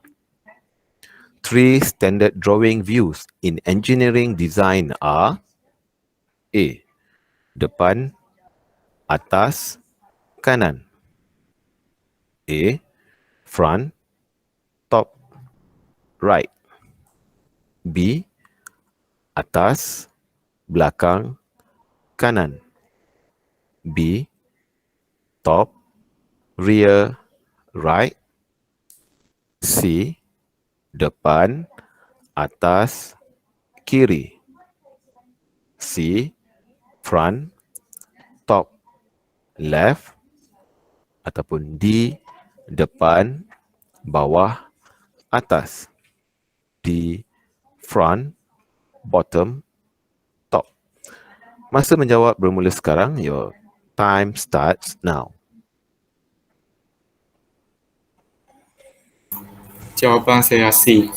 three standard drawing views in engineering design are A. Depan, atas, kanan. A. Front, top, right. B. Atas, belakang, kanan. B. Top, rear, right. C. Depan, atas, kiri. C. Front, top, left. Ataupun D. Depan, bawah, atas. D. Front, bottom, top. Masa menjawab bermula sekarang. Your time starts now. Jawapan saya C.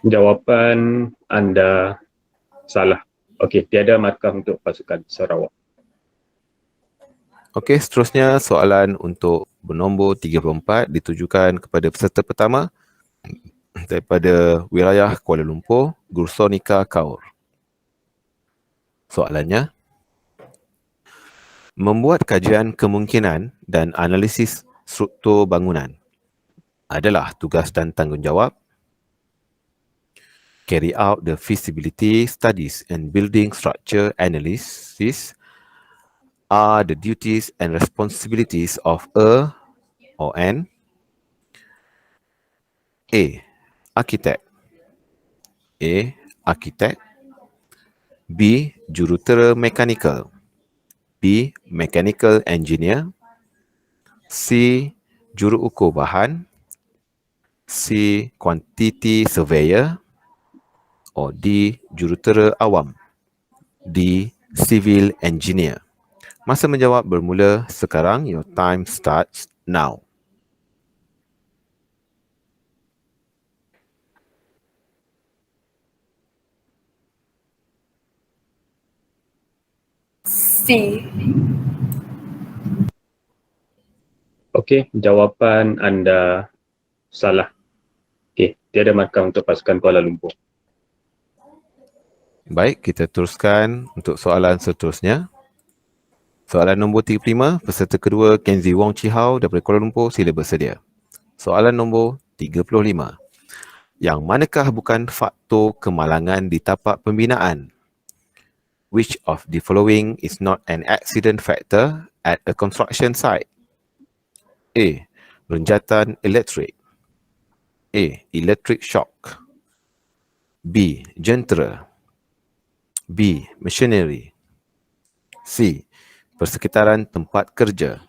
Jawapan anda salah. Okey, tiada markah untuk pasukan Sarawak. Okey, seterusnya soalan untuk bernombor 34 ditujukan kepada peserta pertama daripada wilayah Kuala Lumpur, Gursonika Kaur. Soalannya, membuat kajian kemungkinan dan analisis struktur bangunan adalah tugas dan tanggungjawab. Carry out the feasibility studies and building structure analysis are the duties and responsibilities of a or an A. Architect. A. Architect. B. Jurutera mechanical. B. Mechanical engineer. C. Juruukur bahan. C. Quantity surveyor. Or D. Jurutera awam. D. Civil engineer. Masa menjawab bermula sekarang. Your time starts now. C. Okey, jawapan anda salah. Okey, tiada markah untuk pasukan Kuala Lumpur. Baik, kita teruskan untuk soalan seterusnya. Soalan nombor 35, peserta kedua Kenzie Wong Chihau daripada Kuala Lumpur, sila bersedia. Soalan nombor 35. Yang manakah bukan faktor kemalangan di tapak pembinaan? Which of the following is not an accident factor at a construction site? A. Renjatan elektrik. A. Electric shock. B. Jentera. B. Machinery. C. Persekitaran tempat kerja.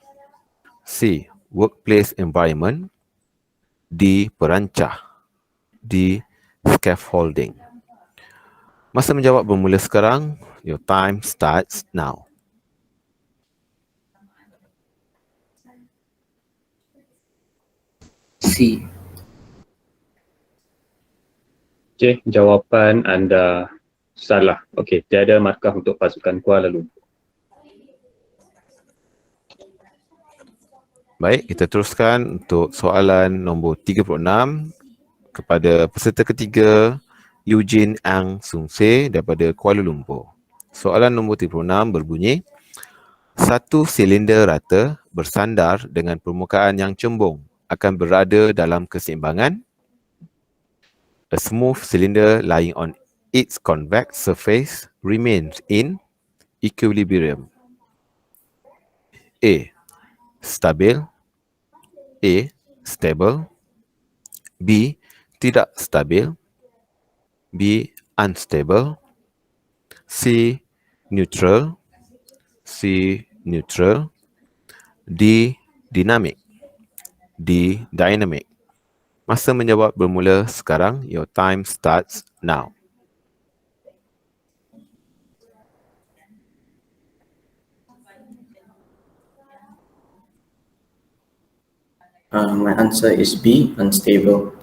C. Workplace environment. D. Perancah. D. Scaffolding. Masa menjawab bermula sekarang. Your time starts now. C. Okey, jawapan anda salah. Okey, tiada markah untuk pasukan Kuala Lumpur. Baik, kita teruskan untuk soalan nombor 36 kepada peserta ketiga Eugene Ang Sung Se daripada Kuala Lumpur. Soalan nombor 36 berbunyi, satu silinder rata bersandar dengan permukaan yang cembung akan berada dalam keseimbangan. A smooth cylinder lying on its convex surface remains in equilibrium. A. Stabil. A. Stable. B. Tidak stabil. B. Unstable. C. Neutral. C. Neutral. D. Dynamic. D. Dynamic. Masa menjawab bermula sekarang. Your time starts now. My answer is B, unstable.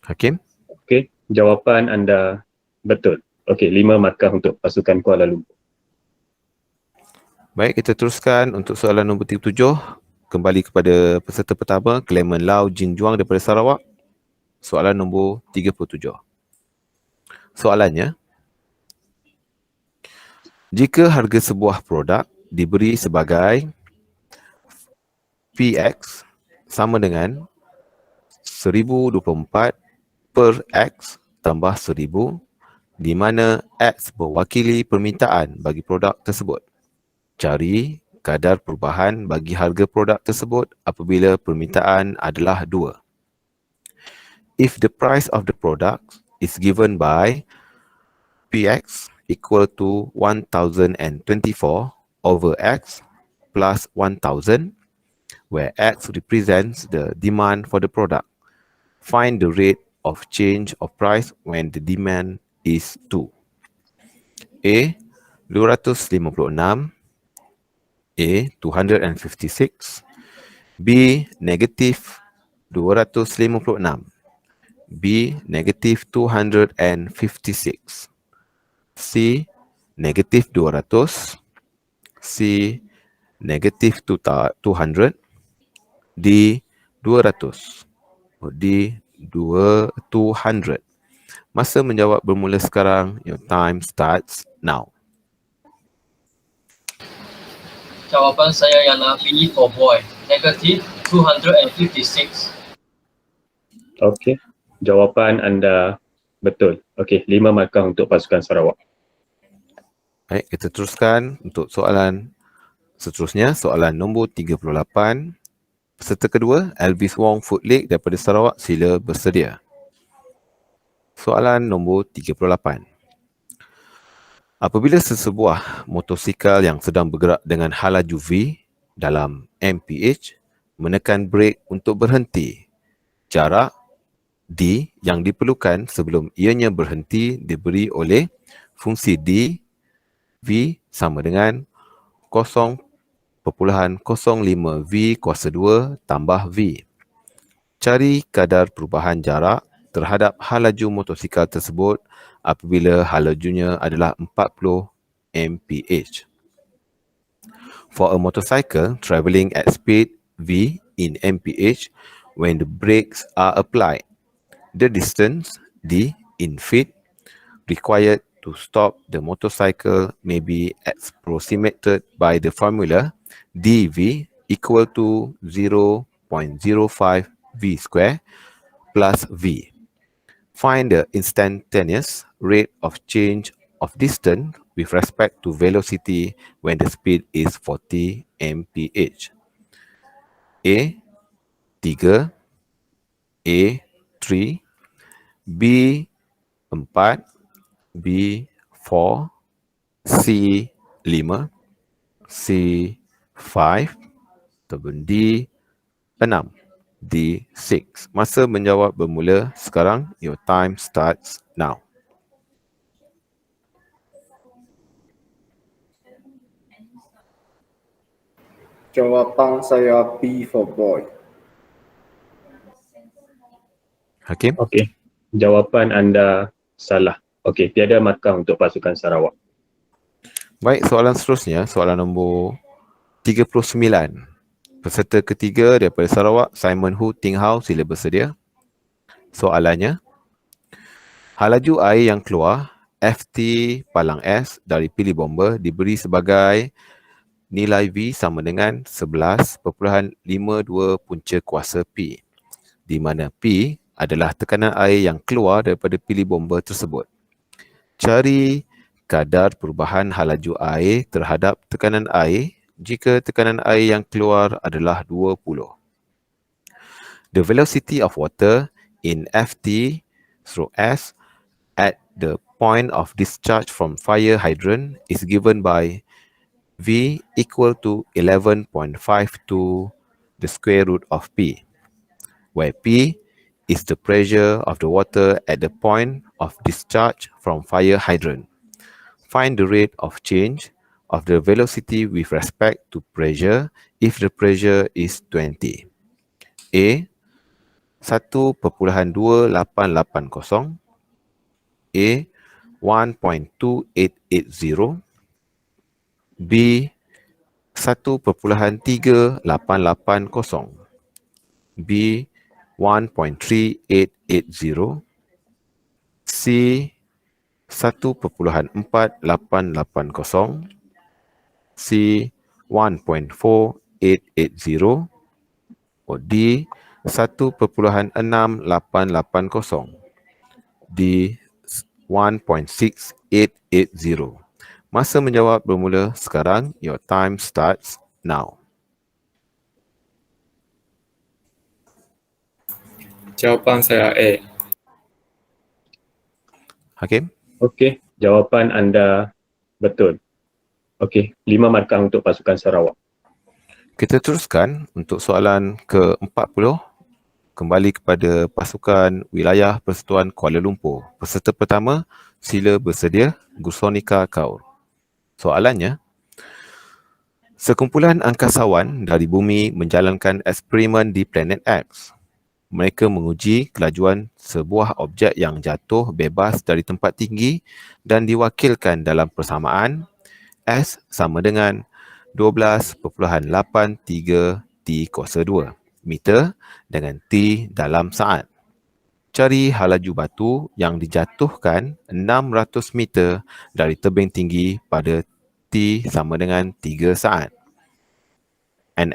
Hakim? Okey, jawapan anda betul. Okey, 5 markah untuk pasukan Kuala Lumpur. Baik, kita teruskan untuk soalan nombor 37. Kembali kepada peserta pertama, Clement Lau Jin Juang daripada Sarawak. Soalan nombor 37. Soalannya, jika harga sebuah produk diberi sebagai PX sama dengan 1024 per X tambah 1000, di mana X mewakili permintaan bagi produk tersebut. Cari kadar perubahan bagi harga produk tersebut apabila permintaan adalah 2. If the price of the product is given by PX equal to 1024 over X plus 1000, where X represents the demand for the product, find the rate of change of price when the demand is 2. A. 256, A. 256, B. Negative 256, B. Negative 256, C. Negative 200, C. Negative 200, D. 200, D. 200. Masa menjawab bermula sekarang. Your time starts now. Jawapan saya ialah B for boy. Negative 256. Okey, jawapan anda betul. Okey, 5 markah untuk pasukan Sarawak. Baik, kita teruskan untuk soalan seterusnya. Soalan nombor 38. Peserta kedua, Elvis Wong Footlick daripada Sarawak, sila bersedia. Soalan nombor 38. Apabila sesebuah motosikal yang sedang bergerak dengan halaju V dalam mph menekan brek untuk berhenti, jarak D yang diperlukan sebelum ianya berhenti diberi oleh fungsi D V sama dengan 0.05 V kuasa 2 tambah V. Cari kadar perubahan jarak terhadap halaju motosikal tersebut apabila halajunya adalah 40 mph. For a motorcycle travelling at speed V in mph, when the brakes are applied, the distance D in feet required to stop the motorcycle may be approximated by the formula dV equal to 0.05 V square plus V. Find the instantaneous rate of change of distance with respect to velocity when the speed is 40 mph. A 3, A 3, B 4, B 4, C 5, C 5, ataupun D 6, D 6. Masa menjawab bermula sekarang. Your time starts now. Jawapan saya B for boy. Hakim? Okey, jawapan anda salah. Okey, tiada markah untuk pasukan Sarawak. Baik, soalan seterusnya, soalan nombor 39. Peserta ketiga daripada Sarawak, Simon Hu Ting Hau, sila bersedia. Soalannya, halaju air yang keluar FT palang S dari pili bomba diberi sebagai nilai V sama dengan 11.52 punca kuasa P, di mana P adalah tekanan air yang keluar daripada pili bomba tersebut. Cari kadar perubahan halaju air terhadap tekanan air jika tekanan air yang keluar adalah 20. The velocity of water in FT/S at the point of discharge from fire hydrant is given by V equal to 11.52 the square root of P, where P is the pressure of the water at the point of discharge from fire hydrant. Find the rate of change of the velocity with respect to pressure if the pressure is 20. A 1.2880, A 1.2880, B 1.3880, B 1.3880, C 1.4880, C 1.4880, or D 1.6880, D 1.6880. Masa menjawab bermula sekarang. Your time starts now. Jawapan saya A. Hakim? Okey, jawapan anda betul. Okey, 5 markah untuk pasukan Sarawak. Kita teruskan untuk soalan ke-40. Kembali kepada pasukan wilayah Persekutuan Kuala Lumpur. Peserta pertama, sila bersedia. Gusonika Kaur. Soalannya, sekumpulan angkasawan dari bumi menjalankan eksperimen di planet X. Mereka menguji kelajuan sebuah objek yang jatuh bebas dari tempat tinggi dan diwakilkan dalam persamaan S sama dengan 12.83 T/2 meter dengan T dalam saat. Cari halaju batu yang dijatuhkan 600 meter dari tebing tinggi pada T sama dengan 3 saat. An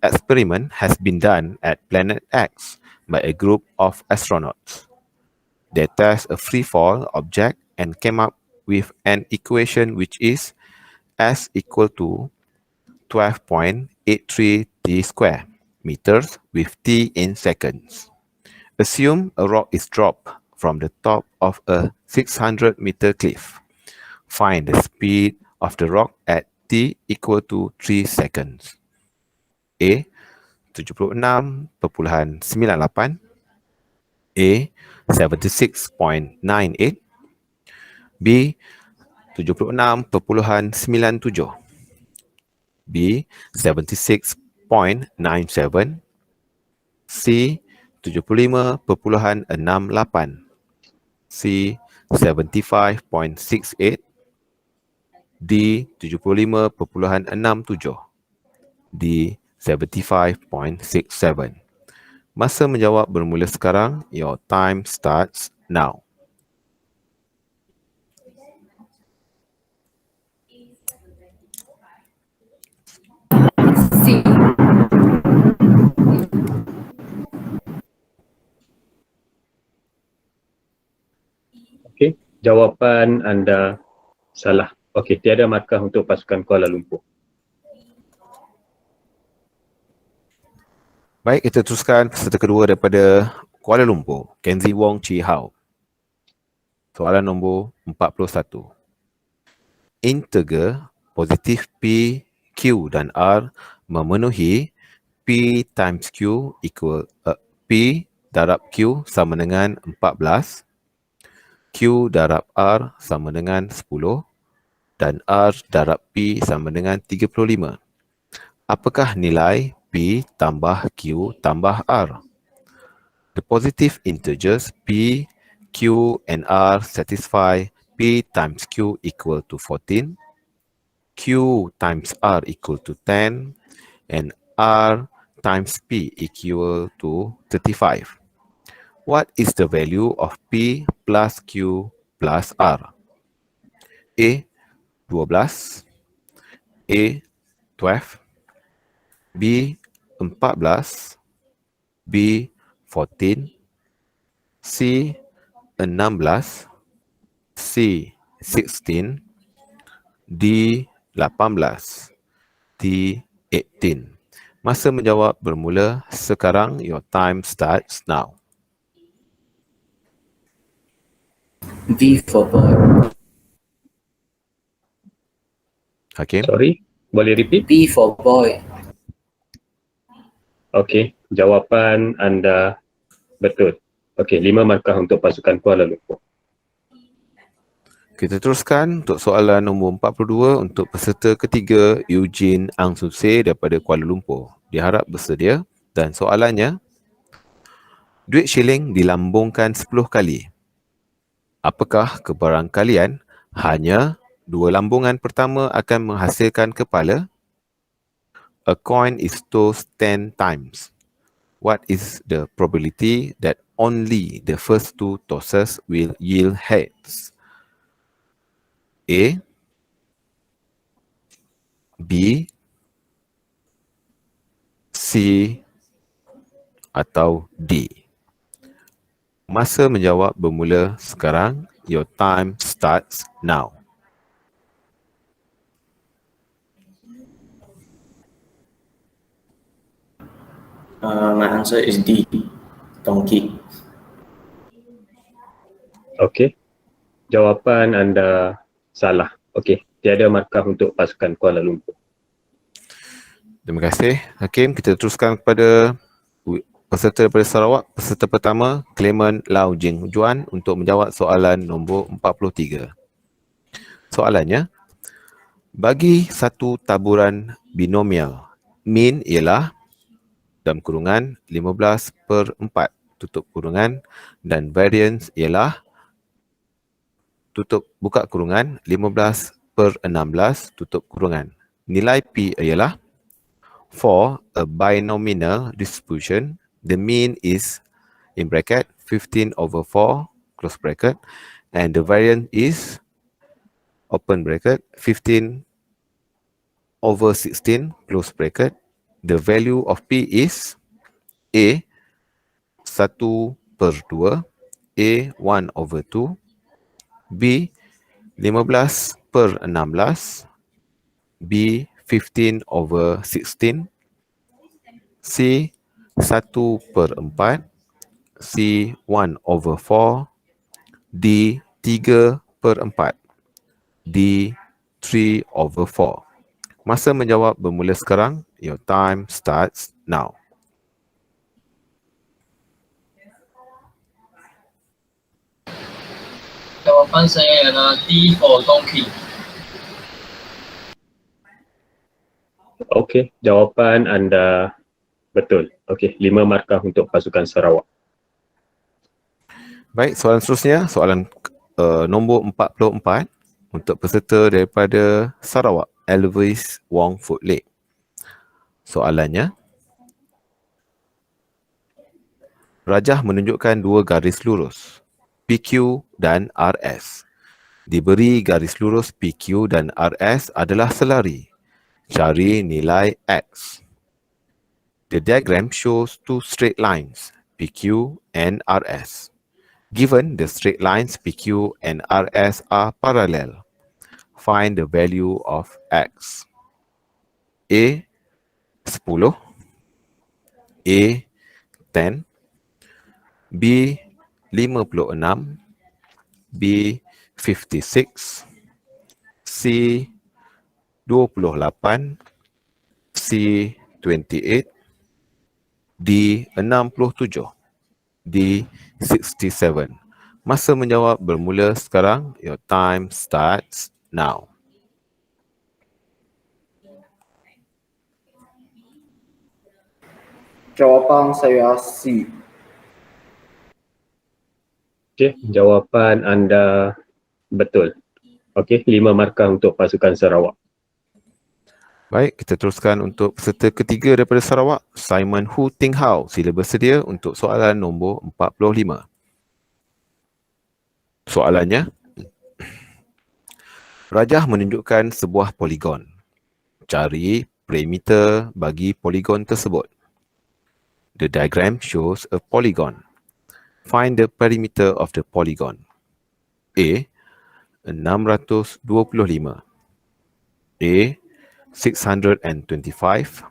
experiment has been done at Planet X by a group of astronauts. They test a free fall object and came up with an equation which is S equal to 12.83 T square meters with T in seconds. Assume a rock is dropped from the top of a 600 meter cliff. Find the speed of the rock at T equal to 3 seconds. A 76.98, A 76.98, B 76.97, B 76.97, C 75.68, C 75.68, D 75.67, D 75.67. Masa menjawab bermula sekarang. Your time starts now. C. Okey, jawapan anda salah. Okey, tiada markah untuk pasukan Kuala Lumpur. Baik, kita teruskan peserta kedua daripada Kuala Lumpur, Kenzie Wong Chi Hao. Soalan nombor 41. Integer positif P, Q dan R memenuhi P times Q equal P darab Q sama dengan 14, Q darab R sama dengan 10 dan R darab P sama dengan 35. Apakah nilai P tambah Q tambah R? The positive integers P, Q and R satisfy P times Q equal to 14, Q times R equal to 10, and R times P equal to 35. What is the value of P plus Q plus R? A 12, A 12, B 14, B 14, C 16, C 16, D 18, D 18. Masa menjawab bermula sekarang. Your time starts now. B for boy. Hakim? Sorry, boleh repeat? B for boy. Okey, jawapan anda betul. Okey, 5 markah untuk pasukan Kuala Lumpur. Kita teruskan untuk soalan nombor 42 untuk peserta ketiga, Eugene Ang Suse daripada Kuala Lumpur. Diharap bersedia dan soalannya, duit shilling dilambungkan 10 kali. Apakah kebarangkalian hanya 2 lambungan pertama akan menghasilkan kepala? A coin is tossed 10 times. What is the probability that only the first two tosses will yield heads? A, B, C atau D? Masa menjawab bermula sekarang. Your time starts now. My answer is D, donkey. Okey. Jawapan anda salah. Okey. Tiada markah untuk pasukan Kuala Lumpur. Terima kasih Hakim. Kita teruskan kepada peserta daripada Sarawak. Peserta pertama, Clement Lau Jing Juan untuk menjawab soalan nombor 43. Soalannya, bagi satu taburan binomial, mean ialah dalam kurungan 15/4 tutup kurungan dan variance ialah tutup buka kurungan 15/16 tutup kurungan. Nilai P ialah for a binomial distribution, the mean is in bracket 15/4 close bracket and the variance is open bracket 15/16 close bracket. The value of P is A 1/2, A 1/2, B 15/16, B 15/16, C 1/4, C 1/4, D 3/4, D 3/4. Masa menjawab bermula sekarang. Your time starts now. Jawapan saya ialah D for donkey. Okey, jawapan anda betul. Okey, 5 markah untuk pasukan Sarawak. Baik, soalan seterusnya, soalan nombor 44 untuk peserta daripada Sarawak, Elvis Wong Foodlake. Soalannya, rajah menunjukkan dua garis lurus, PQ dan RS. Diberi garis lurus PQ dan RS adalah selari. Cari nilai X. The diagram shows two straight lines, PQ and RS. Given the straight lines PQ and RS are parallel, find the value of X. A 10, A 10, B 56, B 56, C 28, C 28, D 67, D 67. Masa menjawab bermula sekarang. Your time starts now. Jawapan saya C. Okey, jawapan anda betul. Okey, 5 markah untuk pasukan Sarawak. Baik, kita teruskan untuk peserta ketiga daripada Sarawak, Simon Hu Ting Hao. Sila bersedia untuk soalan nombor 45. Soalannya, rajah menunjukkan sebuah poligon. Cari perimeter bagi poligon tersebut. The diagram shows a polygon. Find the perimeter of the polygon. A 625, A 625,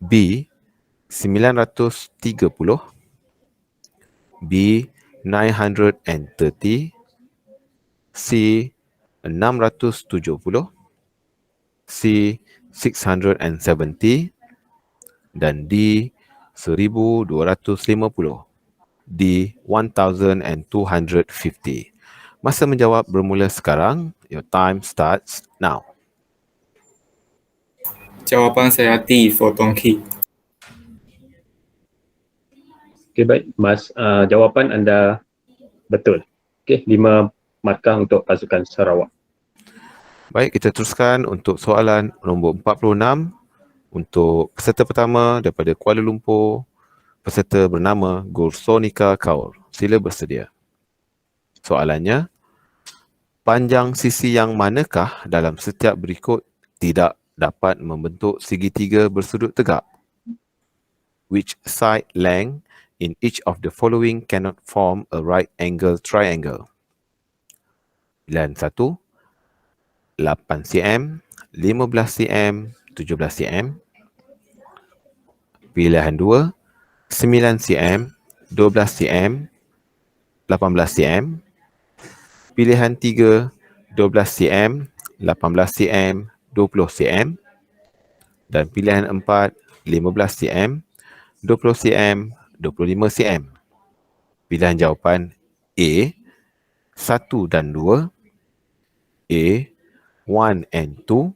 B 930, B 930, C 670, C 670 dan D 1250. D 1250. Masa menjawab bermula sekarang. Your time starts now. Jawapan saya D for donkey. Okey, baik. Jawapan anda betul. Okey, 5 markah untuk pasukan Sarawak. Baik, kita teruskan untuk soalan nombor 46. Untuk peserta pertama daripada Kuala Lumpur, peserta bernama Gursonika Kaur. Sila bersedia. Soalannya, panjang sisi yang manakah dalam setiap berikut tidak dapat membentuk segitiga bersudut tegak? Which side length in each of the following cannot form a right angle triangle? Pilihan 1, 8 cm, 15 cm, 17 cm. Pilihan 2, 9 cm, 12 cm, 18 cm. Pilihan 3, 12 cm, 18 cm, 20 cm. Dan pilihan 4, 15 cm, 20 cm, 25 cm. Pilihan jawapan A, 1 dan 2. A, 1 and 2.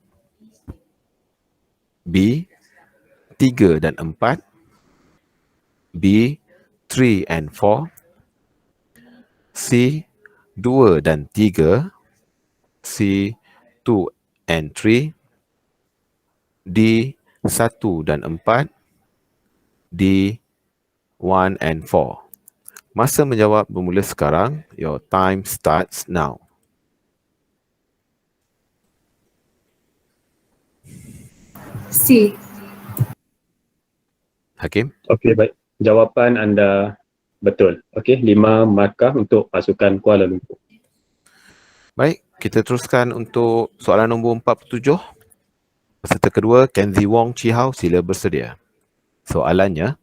B, 3 dan 4. B, 3 and 4. C, 2 dan 3. C, 2 and 3. D, 1 dan 4. D, 1 and 4. Masa menjawab bermula sekarang. Your time starts now. C. Hakim? Okey, baik. Jawapan anda betul. Okey, 5 markah untuk pasukan Kuala Lumpur. Baik, kita teruskan untuk soalan nombor 47. Peserta kedua, Kenzie Wong Chihau, sila bersedia. Soalannya,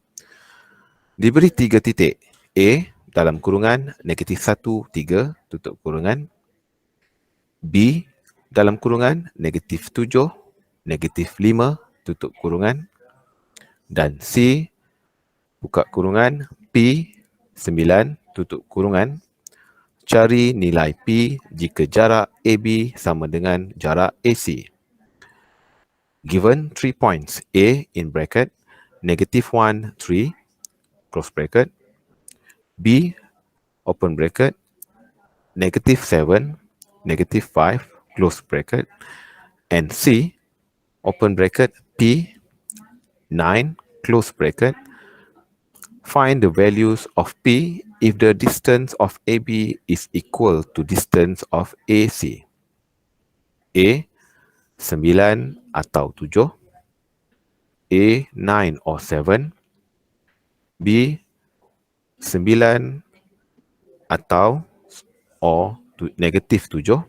diberi 3 titik. A, dalam kurungan -1, 3, tutup kurungan. B, dalam kurungan -7, -5, tutup kurungan. Dan C, buka kurungan P, 9, tutup kurungan. Cari nilai P jika jarak AB sama dengan jarak AC. Given 3 points, A in bracket, -1, 3, close bracket. B, open bracket, -7, -5, close bracket. And C, open bracket, P, 9, close bracket. Find the values of P if the distance of AB is equal to distance of AC. A, 9 atau 7. A, 9 or 7. B, 9 atau or -7.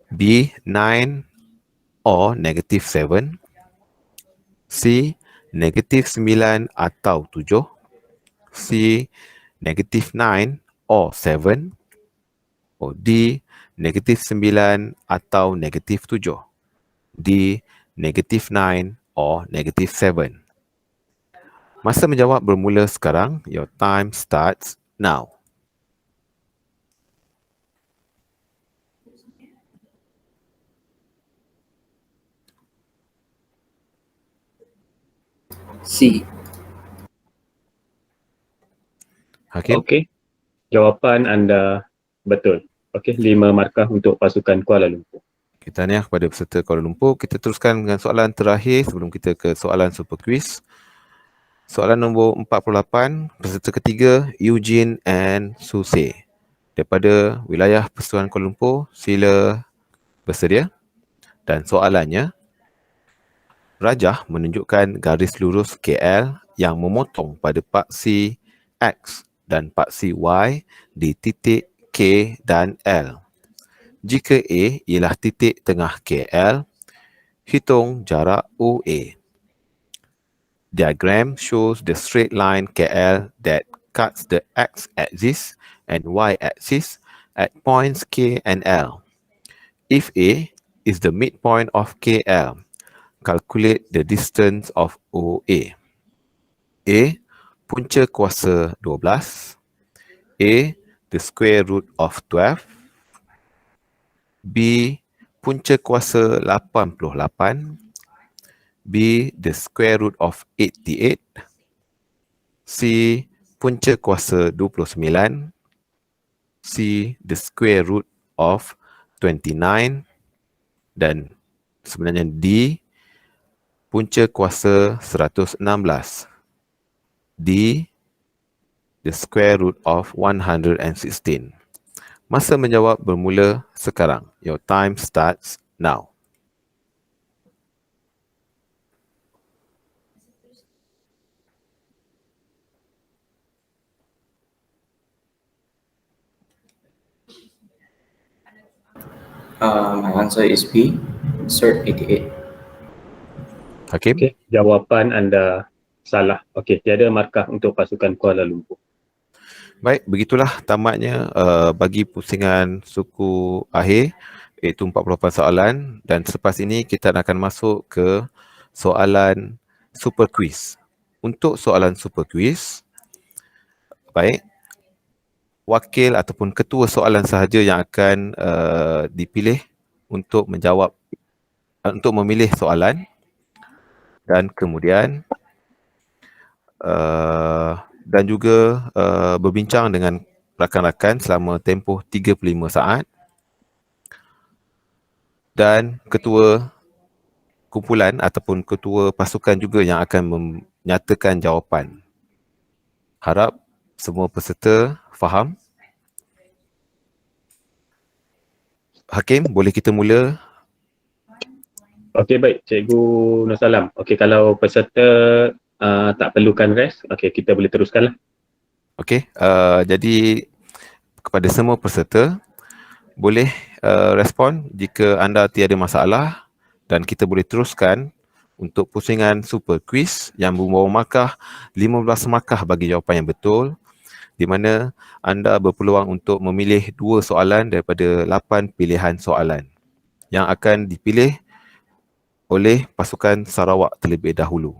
B, 9 or -7. C, -9 atau 7. C, -9 or 7. Or D, -9 atau -7. D, -9 or -7. Masa menjawab bermula sekarang. Your time starts now. C. Hakim? Okey. Jawapan anda betul. Okey, 5 markah untuk pasukan Kuala Lumpur. Kita tahniah kepada peserta Kuala Lumpur. Kita teruskan dengan soalan terakhir sebelum kita ke soalan super quiz. Soalan nombor 48, peserta ketiga Eugene and Suse daripada wilayah Persatuan Kuala Lumpur. Sila bersedia. Dan soalannya, rajah menunjukkan garis lurus KL yang memotong pada paksi X dan paksi Y di titik K dan L. Jika A ialah titik tengah KL, hitung jarak OA. Diagram shows the straight line KL that cuts the x-axis and y-axis at points K and L. If A is the midpoint of KL, calculate the distance of OA. A, punca kuasa 12. A, the square root of 12. B, punca kuasa 88. B, the square root of 88. C, punca kuasa 29. C, the square root of 29. Dan sebenarnya D, punca kuasa 116. D, the square root of 116. Masa menjawab bermula sekarang. Your time starts now. My answer is B, Cert 88. Hakim? Okey, jawapan anda salah. Okey, tiada markah untuk pasukan Kuala Lumpur. Baik, begitulah tamatnya bagi pusingan suku akhir, iaitu 48 soalan, dan selepas ini kita akan masuk ke soalan super quiz. Untuk soalan super quiz, baik, wakil ataupun ketua soalan sahaja yang akan dipilih untuk menjawab, untuk memilih soalan, dan kemudian dan juga berbincang dengan rakan-rakan selama tempoh 35 saat, dan ketua kumpulan ataupun ketua pasukan juga yang akan menyatakan jawapan. Harap semua peserta faham. Hakim, boleh kita mula? Okey, baik. Cikgu Nur Salam. Okey, kalau peserta tak perlukan rest, okey, kita boleh teruskanlah. Okey, jadi kepada semua peserta, boleh respon jika anda tiada masalah, dan kita boleh teruskan untuk pusingan super quiz yang membawa markah 15 markah bagi jawapan yang betul, di mana anda berpeluang untuk memilih 2 soalan daripada 8 pilihan soalan yang akan dipilih oleh pasukan Sarawak terlebih dahulu.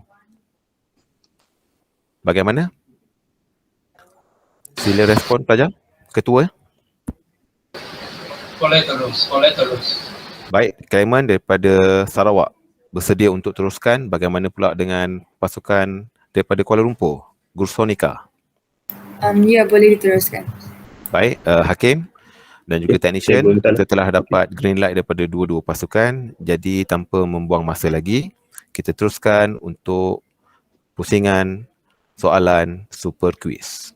Bagaimana? Sila respon pelajar. Ketua. Boleh terus. Baik, Clement daripada Sarawak bersedia untuk teruskan. Bagaimana pula dengan pasukan daripada Kuala Lumpur, Gursonika? Ya, boleh diteruskan. Baik, Hakim dan juga technician, kita telah dapat green light daripada dua-dua pasukan. Jadi tanpa membuang masa lagi, kita teruskan untuk pusingan soalan super quiz.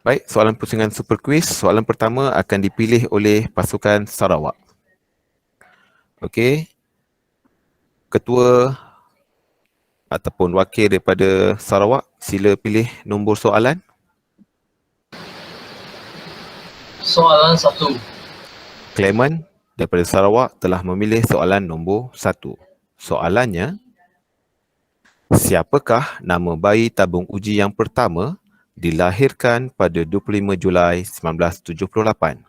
Baik, soalan pusingan super quiz. Soalan pertama akan dipilih oleh pasukan Sarawak. Okey. Ketua ataupun wakil daripada Sarawak, sila pilih nombor soalan. Soalan 1. Clement daripada Sarawak telah memilih soalan nombor 1. Soalannya, siapakah nama bayi tabung uji yang pertama dilahirkan pada 25 Julai 1978?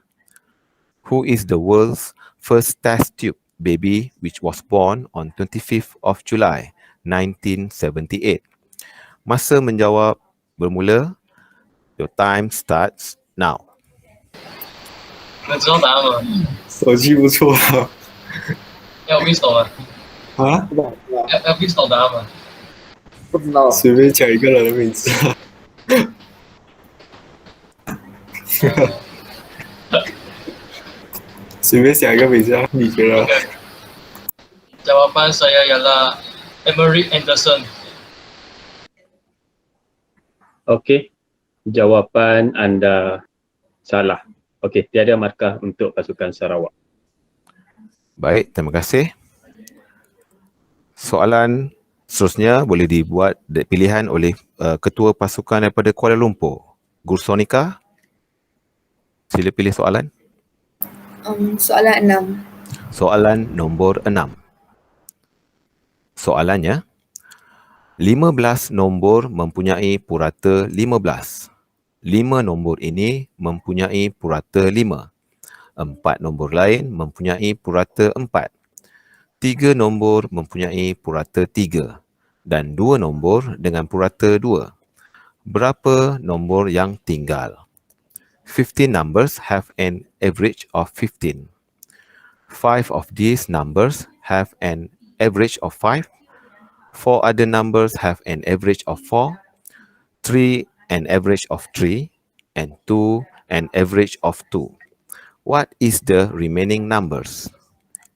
Who is the world's first test tube baby which was born on 25th of July 1978? Masa menjawab bermula. Your time starts now. 你知道答案吗？手气不错要 whistle 吗？啊！不知道，要 whistle 答案吗？不知道，随便讲一个人的名字。随便想一个名字啊，你觉得？ Okay. Jawapan saya ialah Emery Anderson. Okey, jawapan anda salah. Okey, tiada markah untuk pasukan Sarawak. Baik, terima kasih. Soalan seterusnya boleh dibuat pilihan oleh ketua pasukan daripada Kuala Lumpur, Gursonika. Sila pilih soalan. Soalan 6. Soalan nombor 6. Soalannya, 15 nombor mempunyai purata 15. 5 nombor ini mempunyai purata 5. 4 nombor lain mempunyai purata 4. 3 nombor mempunyai purata 3. Dan 2 nombor dengan purata 2. Berapa nombor yang tinggal? 15 numbers have an average of 15. 5 of these numbers have an average of 5. 4 other numbers have an average of 4. 3 an average of 3. and 2 and average of 2. What is the remaining numbers?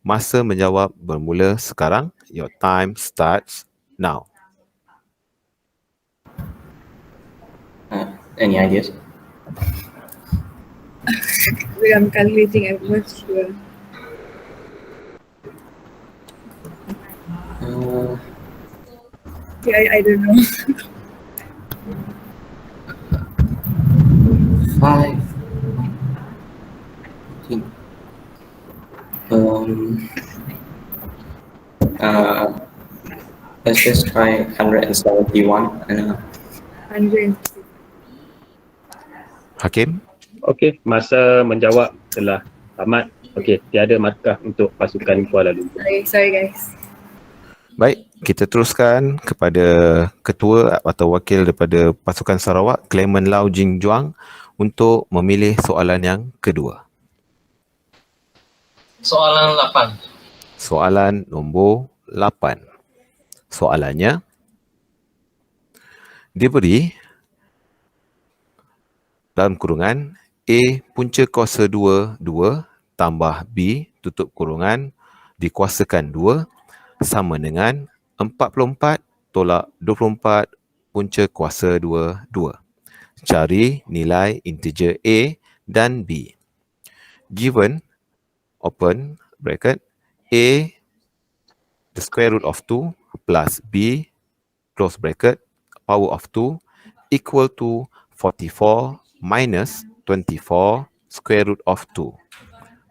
Masa menjawab bermula sekarang. Your time starts now. Any ideas? Wait, I'm calculating. I'm not sure. I don't know. 5. Let's just try 171. 100. Hakim? Okey, masa menjawab telah tamat. Okey, tiada markah untuk pasukan Kuala Lumpur. Sorry guys. Baik, kita teruskan kepada ketua atau wakil daripada pasukan Sarawak, Clement Lau Jing Juang, untuk memilih soalan yang kedua. Soalan 8. Soalan nombor 8. Soalannya, diberi dalam kurungan A punca kuasa 2 tambah B tutup kurungan dikuasakan 2 sama dengan 44 tolak 24 punca kuasa 2. Cari nilai integer A dan B. Given, open bracket, A the square root of 2 plus B close bracket power of 2 equal to 44 minus 24 square root of 2.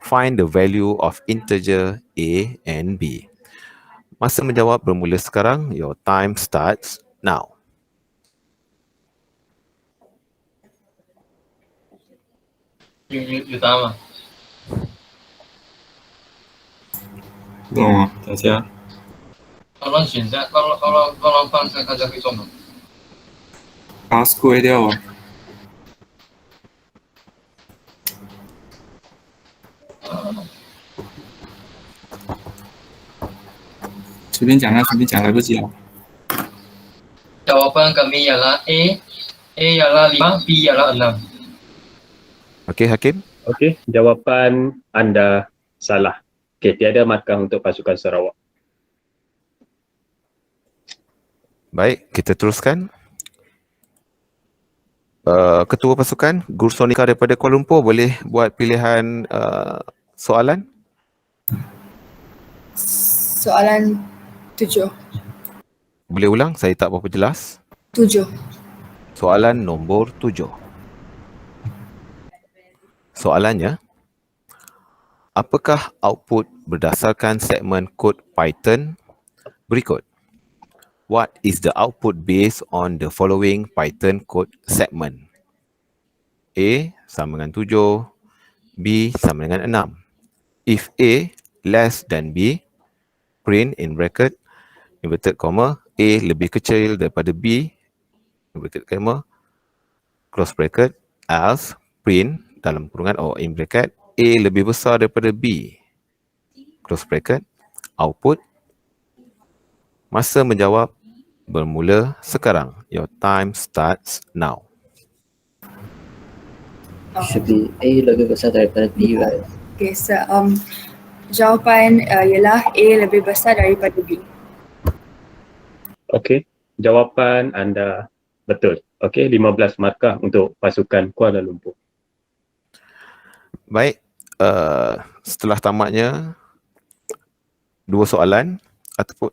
Find the value of integer A and B. Masa menjawab bermula sekarang. Your time starts now. Utama. 懂吗？等下， Tolong 选项，tolong放大家会中吗？把 square 掉啊。随便讲啊，随便讲，来不及了。 Jawapan kami ialah A ialah 5, B ialah 6. Okey, Hakim? Okey, jawapan anda salah. Okey, tiada markah untuk pasukan Sarawak. Baik, kita teruskan. Ketua pasukan, Guru Sonika daripada Kuala Lumpur, boleh buat pilihan soalan? Soalan 7. Boleh ulang? Saya tak berapa jelas. 7. Soalan nombor 7. Soalannya, apakah output berdasarkan segmen kod Python berikut? What is the output based on the following Python code segment? A sama dengan 7, B sama dengan 6. If A less than B, print in bracket, inverted comma, A lebih kecil daripada B, inverted comma, close bracket, else print dalam kurungan or in bracket, A lebih besar daripada B, close bracket, output. Masa menjawab bermula sekarang. Your time starts now. Should be A lebih besar daripada B, right? Okay, so jawapan ialah A lebih besar daripada B. Okey, jawapan anda betul. Okey, 15 markah untuk pasukan Kuala Lumpur. Baik, setelah tamatnya dua soalan ataupun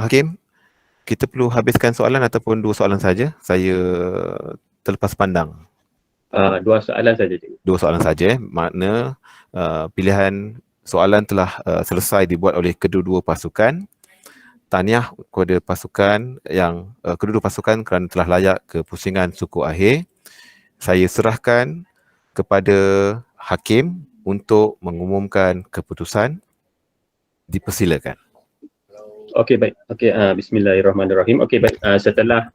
Hakim, kita perlu habiskan soalan ataupun dua soalan saja. Saya terlepas pandang. Dua soalan saja, cikgu. Dua soalan saja, makna pilihan soalan telah selesai dibuat oleh kedua-dua pasukan. Tahniah kepada pasukan yang kedua-dua pasukan kerana telah layak ke pusingan suku akhir. Saya serahkan kepada Hakim untuk mengumumkan keputusan. Dipersilakan. Okey, baik. Okey, bismillahirrahmanirrahim. Okey, baik. Setelah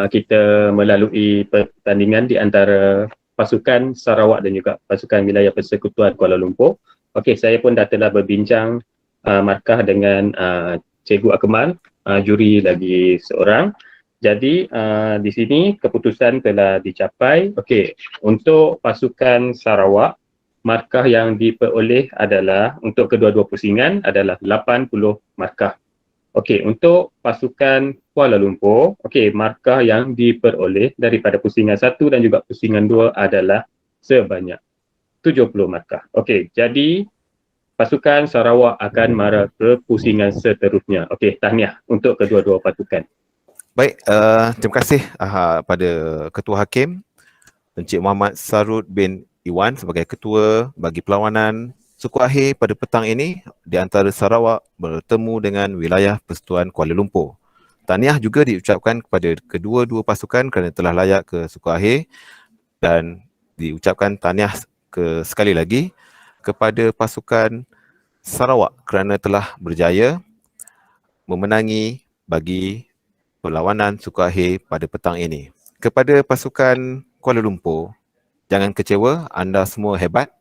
kita melalui pertandingan di antara pasukan Sarawak dan juga pasukan wilayah persekutuan Kuala Lumpur, okey, saya pun dah telah berbincang markah dengan Cikgu Akmal, juri lagi seorang. Jadi di sini keputusan telah dicapai. Okey, untuk pasukan Sarawak, markah yang diperoleh adalah untuk kedua-dua pusingan adalah 80 markah. Okey, untuk pasukan Kuala Lumpur, okey, markah yang diperoleh daripada pusingan 1 dan juga pusingan 2 adalah sebanyak 70 markah. Okey, jadi pasukan Sarawak akan mara ke pusingan seterusnya. Okey, tahniah untuk kedua-dua pasukan. Baik, terima kasih pada Ketua Hakim Encik Muhammad Sarud bin Iwan sebagai Ketua bagi perlawanan suku akhir pada petang ini di antara Sarawak bertemu dengan wilayah Persekutuan Kuala Lumpur. Tahniah juga diucapkan kepada kedua-dua pasukan kerana telah layak ke suku akhir dan diucapkan tahniah sekali lagi kepada pasukan Sarawak kerana telah berjaya memenangi bagi perlawanan suku akhir pada petang ini. Kepada pasukan Kuala Lumpur, jangan kecewa, anda semua hebat.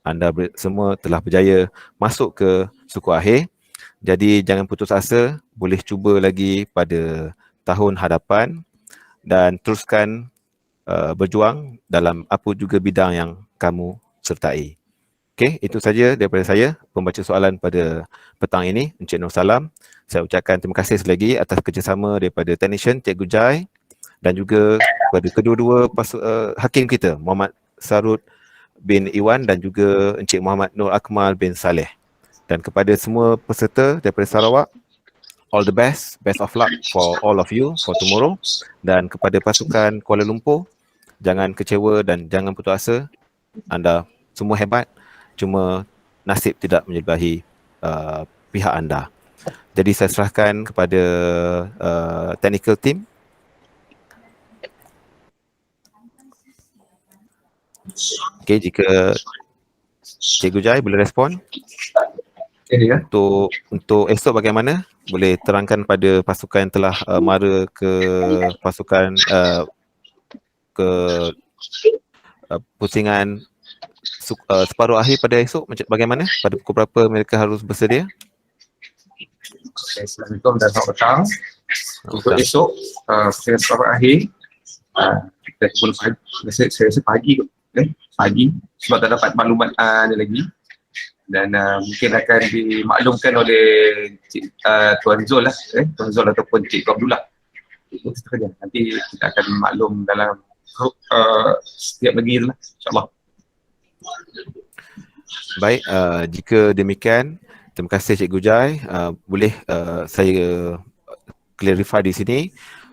Anda semua telah berjaya masuk ke suku akhir. Jadi jangan putus asa, boleh cuba lagi pada tahun hadapan dan teruskan berjuang dalam apa juga bidang yang kamu sertai. Okey, itu saja daripada saya pembaca soalan pada petang ini, Encik Nur Salam. Saya ucapkan terima kasih sekali lagi atas kerjasama daripada technician Cikgu Jai dan juga kepada kedua-dua hakim kita, Muhammad Sarud bin Iwan dan juga Encik Muhammad Nur Akmal bin Saleh. Dan kepada semua peserta daripada Sarawak, all the best of luck for all of you for tomorrow. Dan kepada pasukan Kuala Lumpur, jangan kecewa dan jangan putus asa. Anda semua hebat. Cuma nasib tidak menyerbahi pihak anda. Jadi saya serahkan kepada technical team. Okey, jika Cikgu Jai boleh respon. Untuk esok bagaimana? Boleh terangkan pada pasukan yang telah mara ke pasukan ke pusingan separuh akhir pada esok bagaimana? Pada pukul berapa mereka harus bersedia? Assalamualaikum dan selamat petang. Untuk esok, pusingan separuh akhir, kita pukul pagi, saya rasa pagi kot. Pagi, sebab tak dapat maklumat ni lagi. Dan mungkin akan dimaklumkan oleh Tuan Zul lah, Tuan Zul ataupun Cik Abdullah. Itu sahaja. Nanti kita akan maklum dalam setiap negeri lah, insyaAllah. Baik, jika demikian, terima kasih Cikgu Jai. Boleh saya clarify di sini,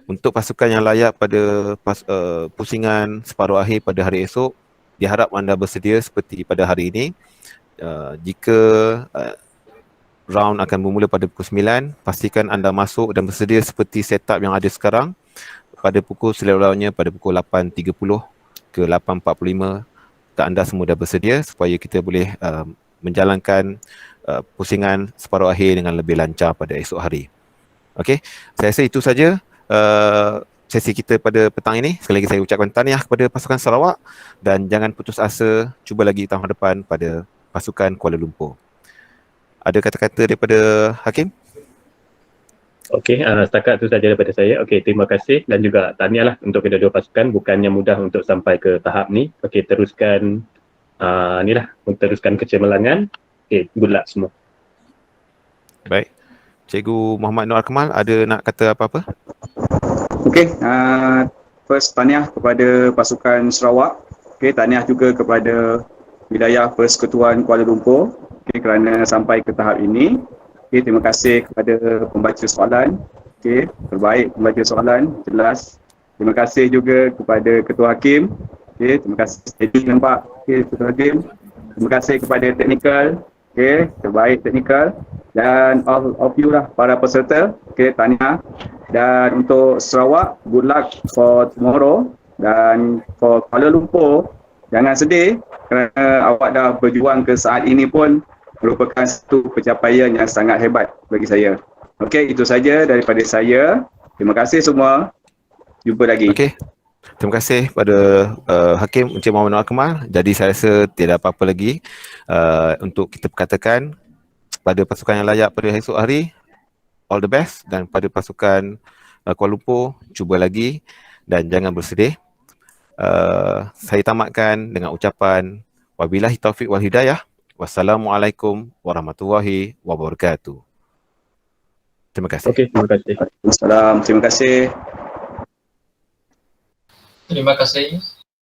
untuk pasukan yang layak pada pusingan separuh akhir pada hari esok, diharap anda bersedia seperti pada hari ini. Jika round akan bermula pada pukul 9, pastikan anda masuk dan bersedia seperti setup yang ada sekarang. Pada pukul seluruhnya pada pukul 8.30 ke 8.45, anda semua dah bersedia supaya kita boleh menjalankan pusingan separuh akhir dengan lebih lancar pada esok hari. Okey, saya rasa itu saja sesi kita pada petang ini. Sekali lagi saya ucapkan tahniah kepada pasukan Sarawak dan jangan putus asa, cuba lagi tahun depan pada pasukan Kuala Lumpur. Ada kata-kata daripada Hakim? Okey, setakat itu saja daripada saya. Okey, terima kasih dan juga tahniahlah untuk kedua-dua pasukan. Bukannya mudah untuk sampai ke tahap ni. Okey, teruskan teruskan kecemerlangan. Okey, good luck semua. Baik. Cikgu Muhammad Nur Akmal, ada nak kata apa-apa? Okey, first tahniah kepada pasukan Sarawak. Okey, tahniah juga kepada wilayah Persekutuan Kuala Lumpur kerana sampai ke tahap ini. Okay, terima kasih kepada pembaca soalan. Okay, terbaik pembaca soalan, jelas. Terima kasih juga kepada Ketua Hakim. Okay, terima kasih. Jadi nampak, okay, Ketua Hakim. Terima kasih kepada teknikal. Okay, terbaik teknikal. Dan all of you lah, para peserta. Okay, tahniah. Dan untuk Sarawak, good luck for tomorrow. Dan for Kuala Lumpur, jangan sedih kerana awak dah berjuang ke saat ini pun merupakan satu pencapaian yang sangat hebat bagi saya. Okey, itu saja daripada saya. Terima kasih semua. Jumpa lagi. Okey. Terima kasih pada Hakim Encik Muhammad Nur Akmal. Jadi saya rasa tiada apa-apa lagi untuk kita katakan pada pasukan yang layak pada esok hari, all the best, dan pada pasukan Kuala Lumpur, cuba lagi dan jangan bersedih. Saya tamatkan dengan ucapan wabillahi taufiq wal hidayah. Wassalamualaikum warahmatullahi wabarakatuh. Terima kasih. Okey, terima kasih. Assalamualaikum. Terima kasih. Terima kasih.